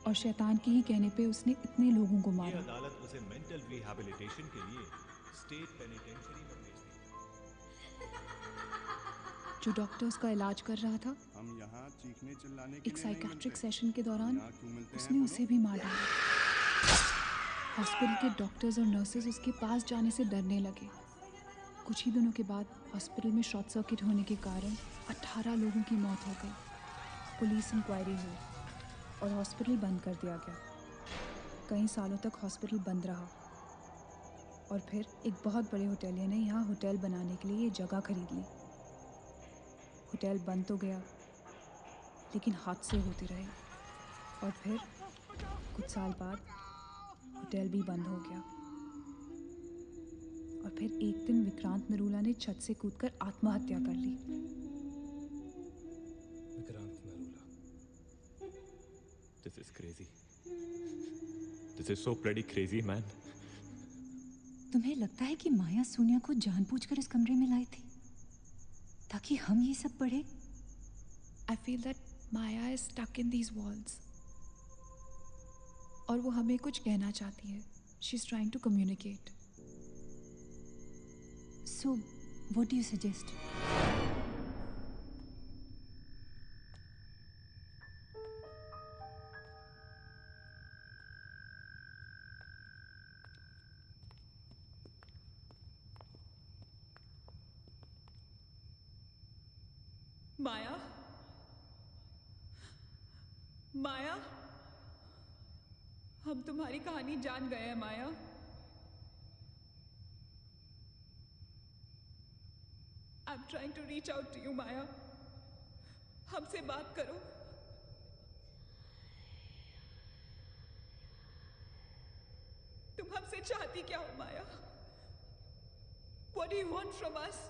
और शैतान के ही कहने पे उसने इतने लोगों को मारा। अदालत उसे मेंटल रिहैबिलिटेशन के लिए स्टेट पेनिटेंशियरी में भेज दी। जो डॉक्टर उसका इलाज कर रहा था, हम यहाँ चीखने चिल्लाने के एक लिए नहीं साइकेट्रिक मिलते। सेशन के दौरान यहाँ क्यों मिलते हैं उसने हम उसे भी मार डाला। हॉस्पिटल के डॉक्टर्स और नर्सेज उसके पास जाने से डरने लगे। कुछ ही दिनों के बाद हॉस्पिटल में शॉर्ट सर्किट होने के कारण 18 लोगों की मौत हो गई। पुलिस इंक्वायरी हुई और हॉस्पिटल बंद कर दिया गया। कई सालों तक हॉस्पिटल बंद रहा और फिर एक बहुत बड़े होटलियर ने यहाँ होटल बनाने के लिए ये जगह खरीद ली। होटल बंद तो गया, लेकिन हादसे होते रहे और फिर कुछ साल बाद होटल भी बंद हो गया। और फिर एक दिन विक्रांत नरूला ने छत से कूदकर आत्महत्या कर ली। Vikrant Narula. This is crazy. This is so bloody crazy, man. तुम्हें लगता है कि माया सोनिया को जानबूझकर इस कमरे में लाई थी ताकि हम ये सब पढ़े? I feel that Maya is stuck in these walls. और वो हमें कुछ कहना चाहती है। She's trying to communicate. So, what do you suggest? माया, माया, हम तुम्हारी कहानी जान गए हैं माया। I'm trying to reach out to you, माया। हमसे बात करो। तुम हमसे चाहती क्या हो माया? What do you want from us?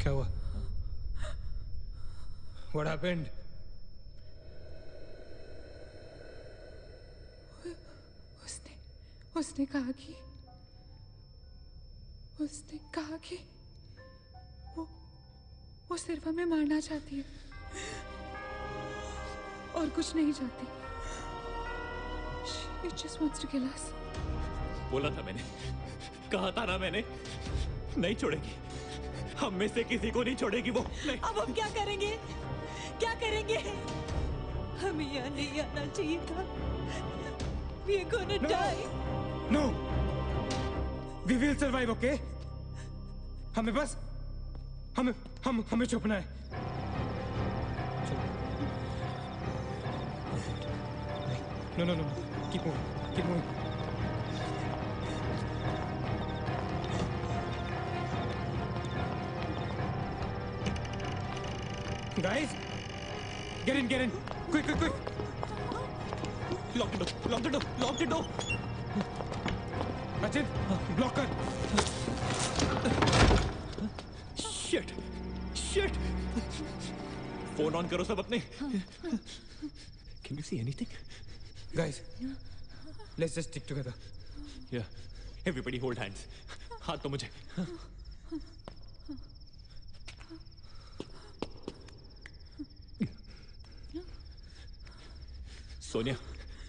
क्या हुआ? What happened? उसने कहा कि वो सिर्फ हमें मारना चाहती है और कुछ नहीं चाहती। She just wants to kill us. बोला था मैंने, कहा था ना मैंने, नहीं छोड़ेगी। हम में से किसी को नहीं छोड़ेगी वो। नहीं। अब हम क्या करेंगे? क्या करेंगे? हमें यहाँ नहीं आना चाहिए था। We are gonna die. No. We will survive, okay? हमें बस हमें छुपना है। No. Keep moving. Guys, get in. Quick. Lock the door. Achin, block her. Phone on करो सब अपने। Can you see anything? Guys, let's just stick together. Yeah. Everybody hold hands. हाथ तो मुझे। सोनिया,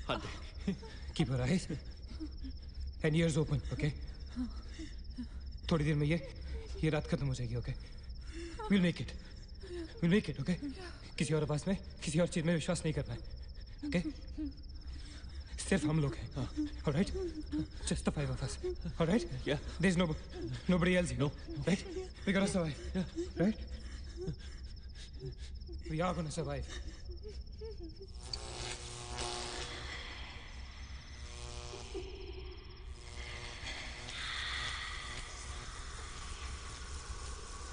हाथ दे। Keep your eyes and ears open, okay? थोड़ी देर में ये रात खत्म हो जाएगी, okay? We'll make it. We'll make it, okay? किसी और आवाज में, किसी और चीज में विश्वास नहीं करना है, okay? सिर्फ हम लोग हैं, all right? Just the 5 of us, all right? Yeah. There's nobody else here, no? Right? We're gonna survive, right? We are gonna survive.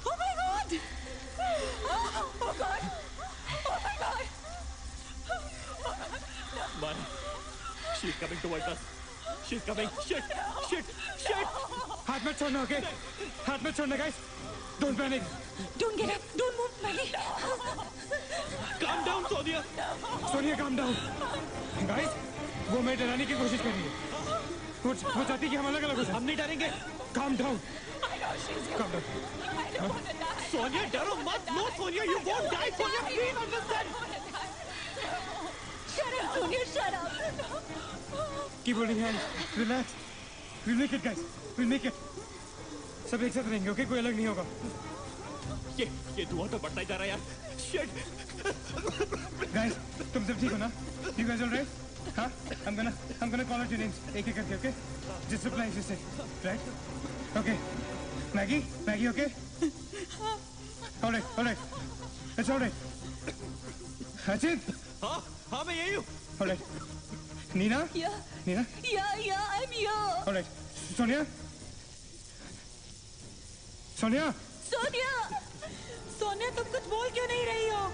Oh my God! Oh God! Oh my God! Mara, she's coming towards us. She's coming. Shit! Shit! Shit! हाथ मत छोड़ना, okay? हाथ मत छोड़ना, guys. Don't panic. Don't get up. Don't move, Maggie. Calm down, Sonia. Sonia, calm down. Guys, वो मैं डराने की कोशिश कर रही है। वो चाहती है कि हम अलग अलग हो जाएं। हम नहीं डरेंगे। Calm down. I know she's Calm down. I don't want to die. Sonia, डरो मत. No, Sonia, you won't die. Sonia, please understand. Shut up, Sonia. Shut up. Keep holding hands. Relax. We'll make it, guys. We'll make it. सब एक साथ रहेंगे, okay? कोई अलग नहीं होगा। ये धुआं तो बढ़ता ही जा रहा है यार। Shit. Guys, तुम सब ठीक हो ना? You guys all right? हाँ? I'm gonna call out your names एक एक करके, okay? Just reply, just say, right? Okay. Maggie, okay? All right. It's all right. Achit. हाँ मैं यही हूँ। All right. Nina? Yeah. Nina? Yeah, I'm here. All right. Sonia? Sonia? Sonia तुम कुछ बोल क्यों नहीं रही हो?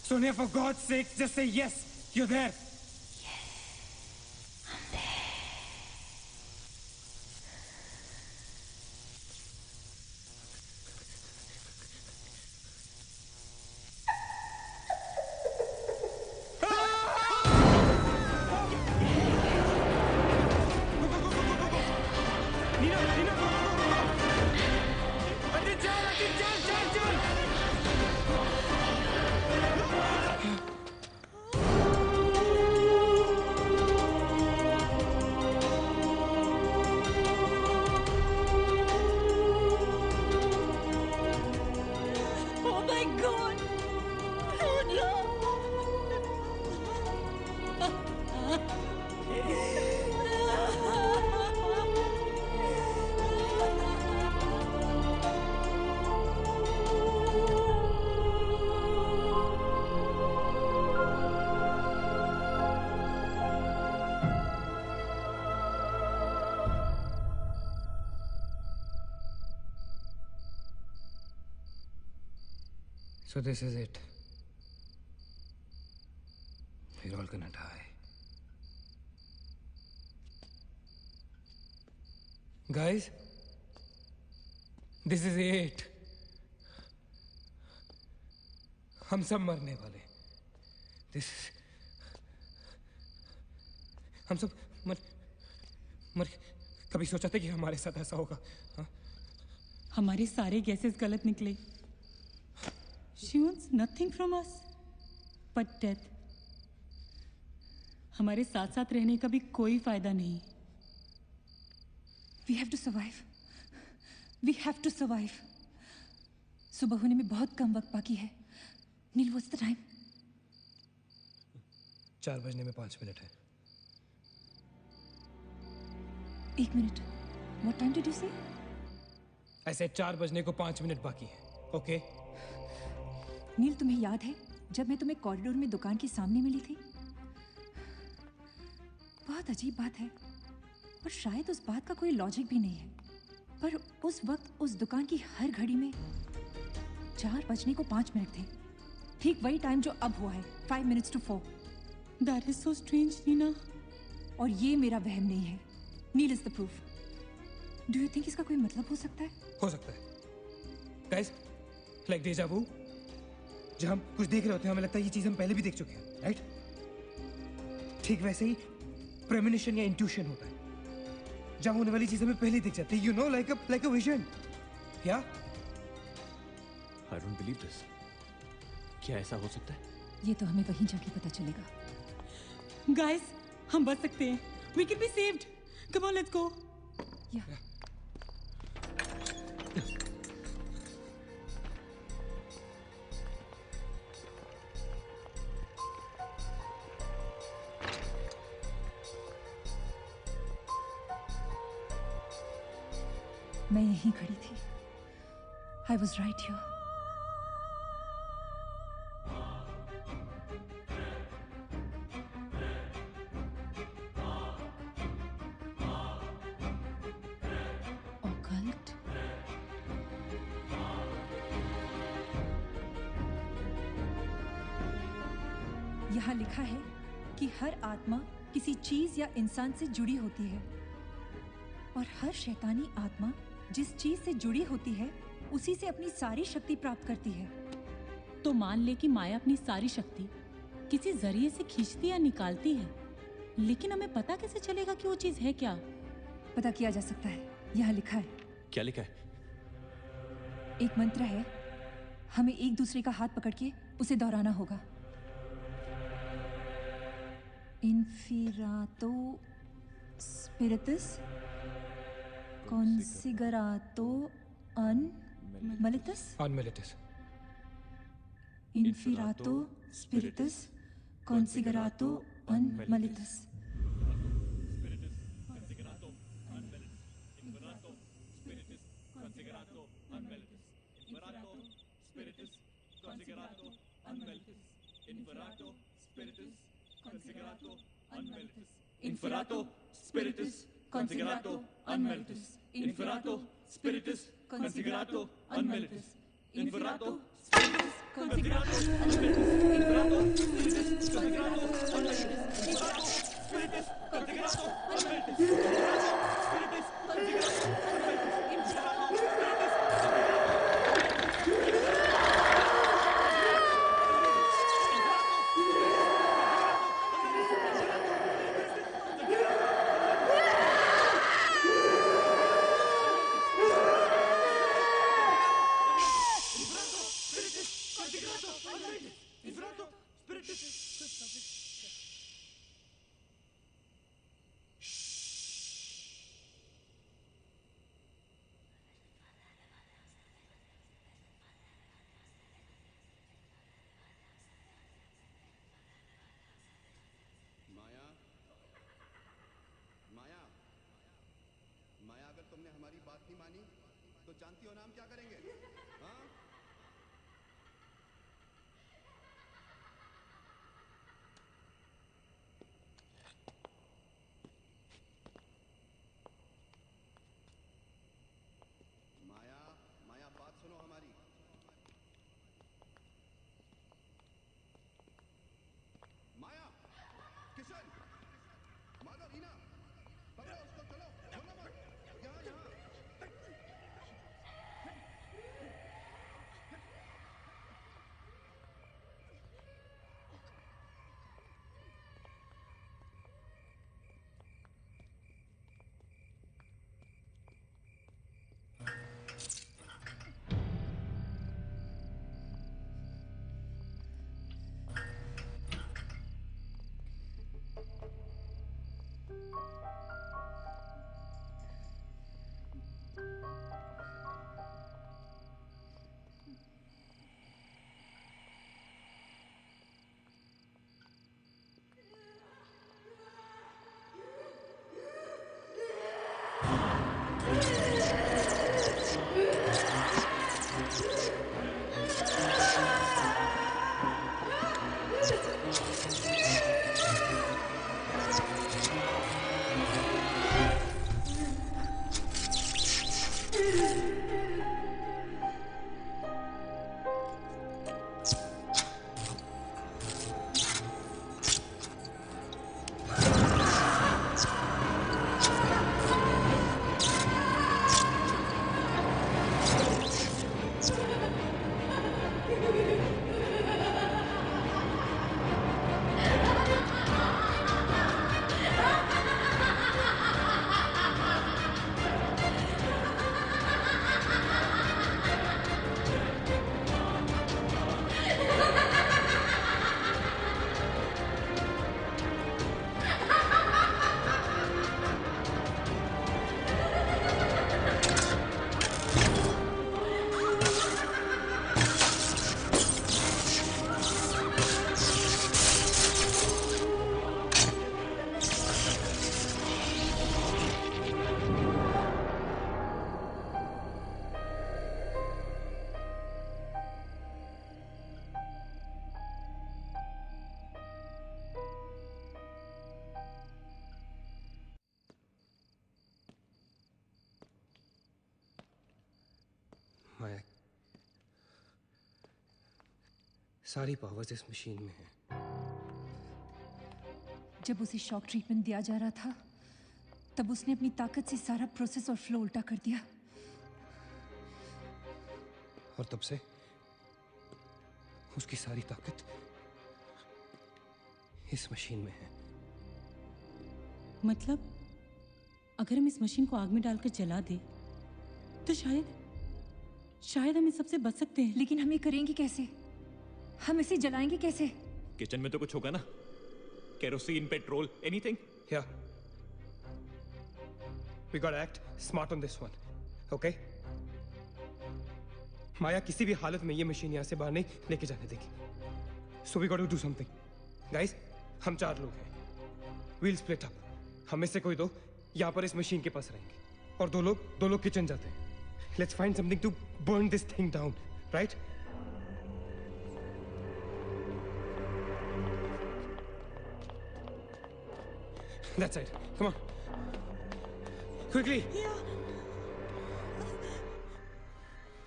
Sonia, for God's sake, just say yes. You're there. Oh my God! Sonia! So this is it. We're all gonna die. Guys, this is it. हम सब मरने वाले। This is... हम सब मर कभी सोचा था कि हमारे साथ ऐसा होगा? हाँ? हमारे सारे गैसेस गलत निकले। She wants nothing from us but death. हमारे साथ साथ रहने का भी कोई फायदा नहीं। We have to survive. We have to survive. सुबह होने में बहुत कम वक्त बाकी है। नील, what's the time? 4 बजने में 5 मिनट है। 1 minute. What time did you say? ऐसे 4 बजने को 5 मिनट बाकी है, ओके? नील, तुम्हें याद है जब मैं तुम्हें कॉरिडोर में दुकान के सामने मिली थी? बहुत अजीब बात है और शायद उस बात का कोई लॉजिक भी नहीं है, पर उस वक्त उस दुकान की हर घड़ी में 4 बजने को 5 मिनट थे। ठीक वही टाइम जो अब हुआ है, 5 minutes to 4. That is so strange, Neena. और ये मेरा वहम नहीं है। Neel is the proof. Do you think इसका कोई मतलब हो सकता है? हो सकता है। गाइस, लाइक डेजा वू, जब हम कुछ देख रहे होते हैं हमें लगता है ये चीज हम पहले भी देख चुके हैं, राइट? ठीक वैसे ही प्रेमोनिशन या इंट्यूशन होता है, जब होने वाली चीज हमें पहले ही दिख जाती है, you know, like a vision. या I don't believe this. क्या ऐसा हो सकता है? ये तो हमें वहीं जाके पता चलेगा। गाइस, हम बच सकते हैं। We can be saved. Come on, let's go. Yeah. मैं यहीं खड़ी थी। I was right here. Occult? यहाँ लिखा है कि हर आत्मा किसी चीज या इंसान से जुड़ी होती है और हर शैतानी आत्मा जिस चीज से जुड़ी होती है उसी से अपनी सारी शक्ति प्राप्त करती है। तो मान ले कि माया अपनी सारी शक्ति किसी जरिए से खींचती या निकालती है, लेकिन हमें पता कैसे चलेगा कि वो चीज है क्या? पता किया जा सकता है, यहाँ लिखा है। क्या लिखा है? एक मंत्र है, हमें एक दूसरे का हाथ पकड़ के उसे दोहराना होगा। इन्फिरातो स्पिरिटस considerato unmelitus. Inferato spiritus considerato unmelitus. Inferato spiritus considerato unmelitus. Inferato spiritus considerato unmelitus. Inferato spiritus considerato unmelitus. Inferato spiritus considerato unmelitus. Inferato spiritus considerato unmelitus. Inferato spiritus considerato तुमने हमारी बात नहीं मानी तो जानती हो ना हम क्या करेंगे? हाँ? माया, माया बात सुनो हमारी। माया, किशन, माधव, रीना, पकड़ो उसको, चलो, छोड़ो मत। यहाँ, यहाँ। सारी पावर्स इस मशीन में है। जब उसे शॉक ट्रीटमेंट दिया जा रहा था तब उसने अपनी ताकत से सारा प्रोसेस और फ्लो उल्टा कर दिया। और तब से उसकी सारी ताकत इस मशीन में है। मतलब अगर हम इस मशीन को आग में डालकर जला दे तो शायद हम इस सबसे बच सकते हैं। लेकिन हम ये करेंगे कैसे? हम इसे जलाएंगे कैसे? किचन में तो कुछ होगा ना, kerosene, petrol, anything. Yeah. We gotta act smart on this one, okay? माया किसी भी हालत में ये मशीन यहाँ से बाहर नहीं लेके जाने देगी। So we gotta do something. Guys, हम 4 लोग हैं। We'll split up. हम में से कोई 2 यहाँ पर इस मशीन के पास रहेंगे और 2 लोग किचन जाते हैं। Let's find something to burn this thing down, right? That side. Come on. Quickly. Yeah.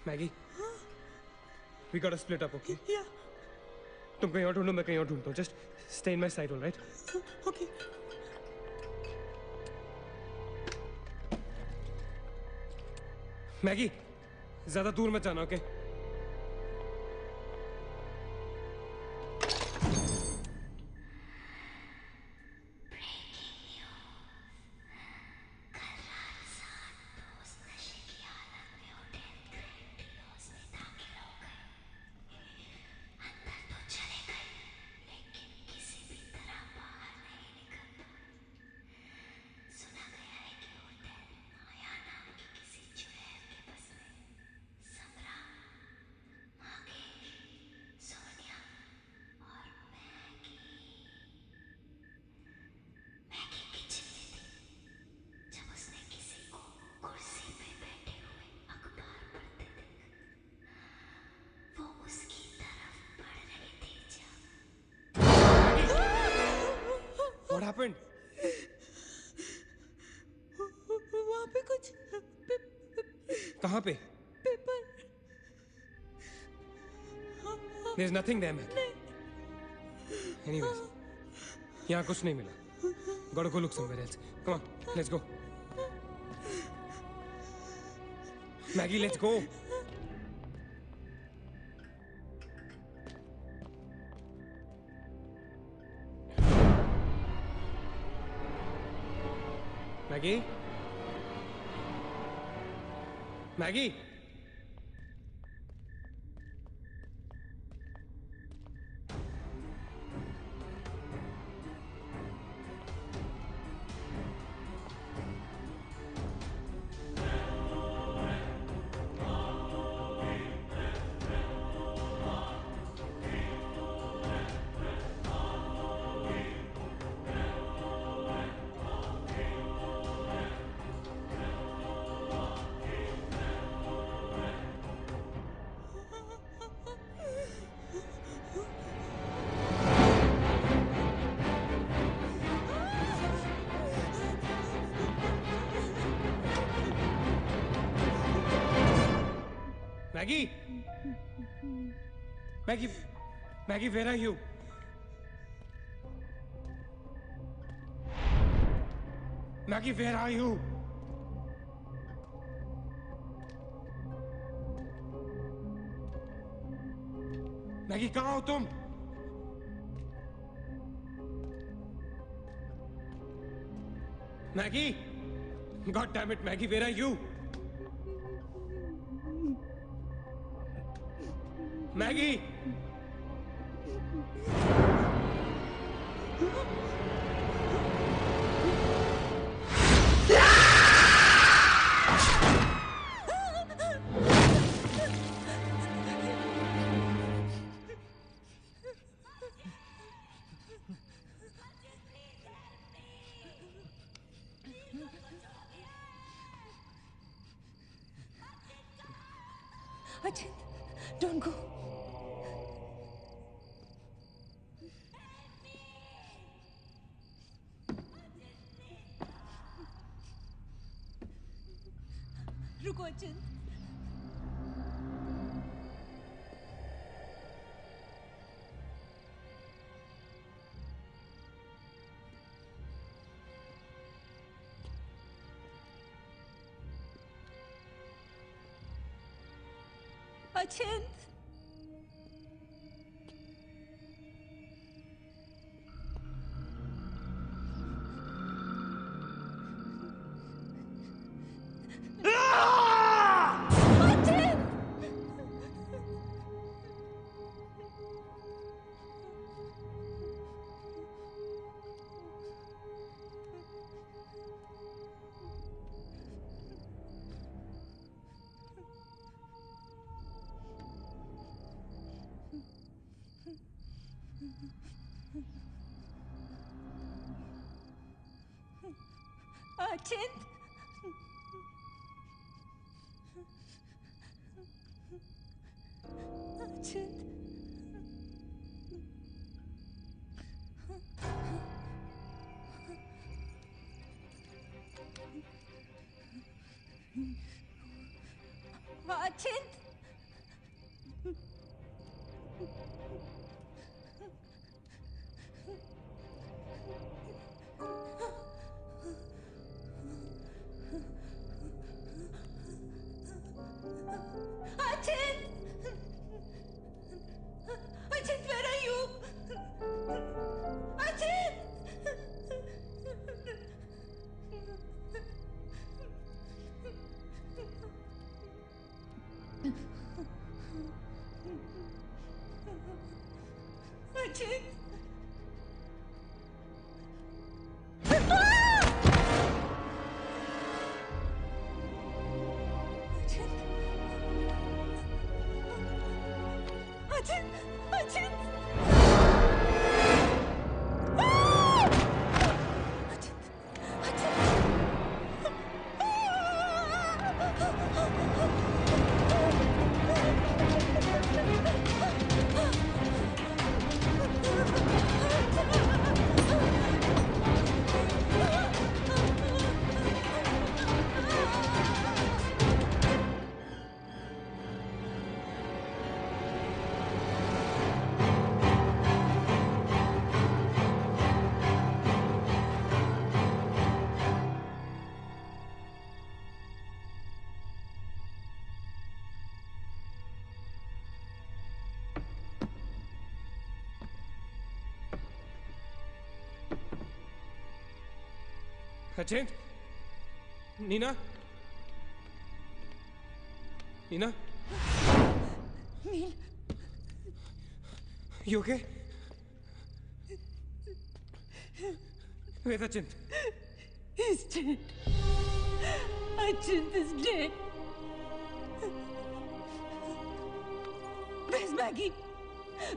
Maggie. We gotta split up, okay? Yeah. तुम कहीं और ढूंढो, मैं कहीं और ढूंढता हूँ. Just stay in my side, all right? Okay. Maggie, ज़्यादा दूर मत जाना, okay? What happened? वहाँ पे कुछ कहाँ पे? Paper. There's nothing there, man. Anyways, यहाँ कुछ नहीं मिला. Gotta go look somewhere else. Come on, let's go. Maggie, let's go. Maggie? Maggie? Maggie? Maggie, where are you? Maggie, where are you? Maggie, कहाँ हो तुम? Maggie? God damn it, Maggie, where are you? Maggie! Ajit, don't go. रुको अचिंत। अचिंत अचिंत अचिंत अचिंत Ajit, where are you? Ajit! Ajit! Ajit! Ajit! अचिंत, Neena, Neena, nil, you okay? Where's Achint? He's dead. Achint is dead. Where's Maggie?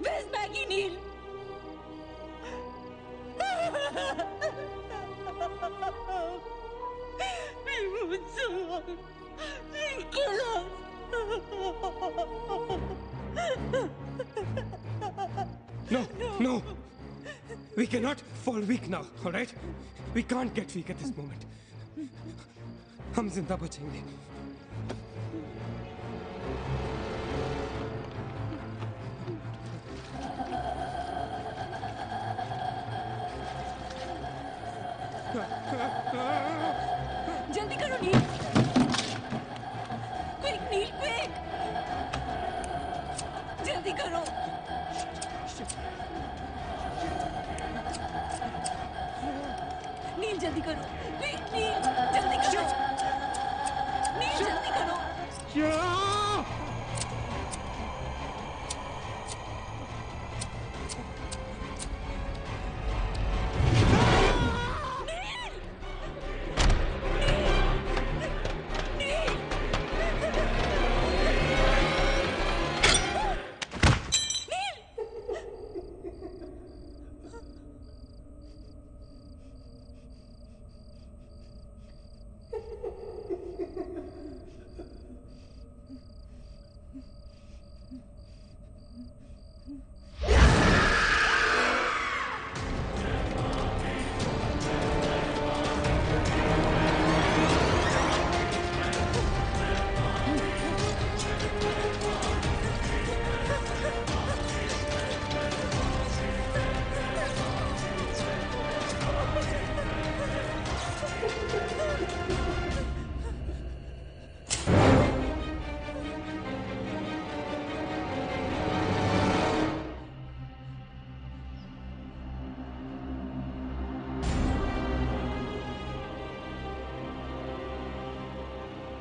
Where's Maggie, Neil? We moved so long. He'll kill us. No. We cannot fall weak now, all right? We can't get weak at this moment. हम जिंदा बचेंगे. जल्दी करो नील. Quick, नील, quick. जल्दी करो. नील जल्दी करो. Quick, नील जल्दी करो. नील जल्दी करो.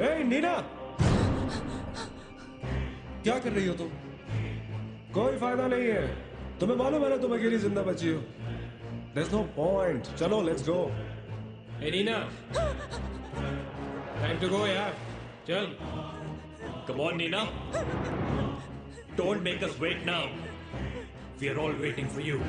ए नीना, क्या कर रही हो तुम? कोई फायदा नहीं है, तुम्हें मालूम है ना तुम अकेली जिंदा बची हो। There's no point. चलो let's go. Hey Neena, time to go यार, चल। Come on, Nina. Don't make us wait now. We are all waiting for you.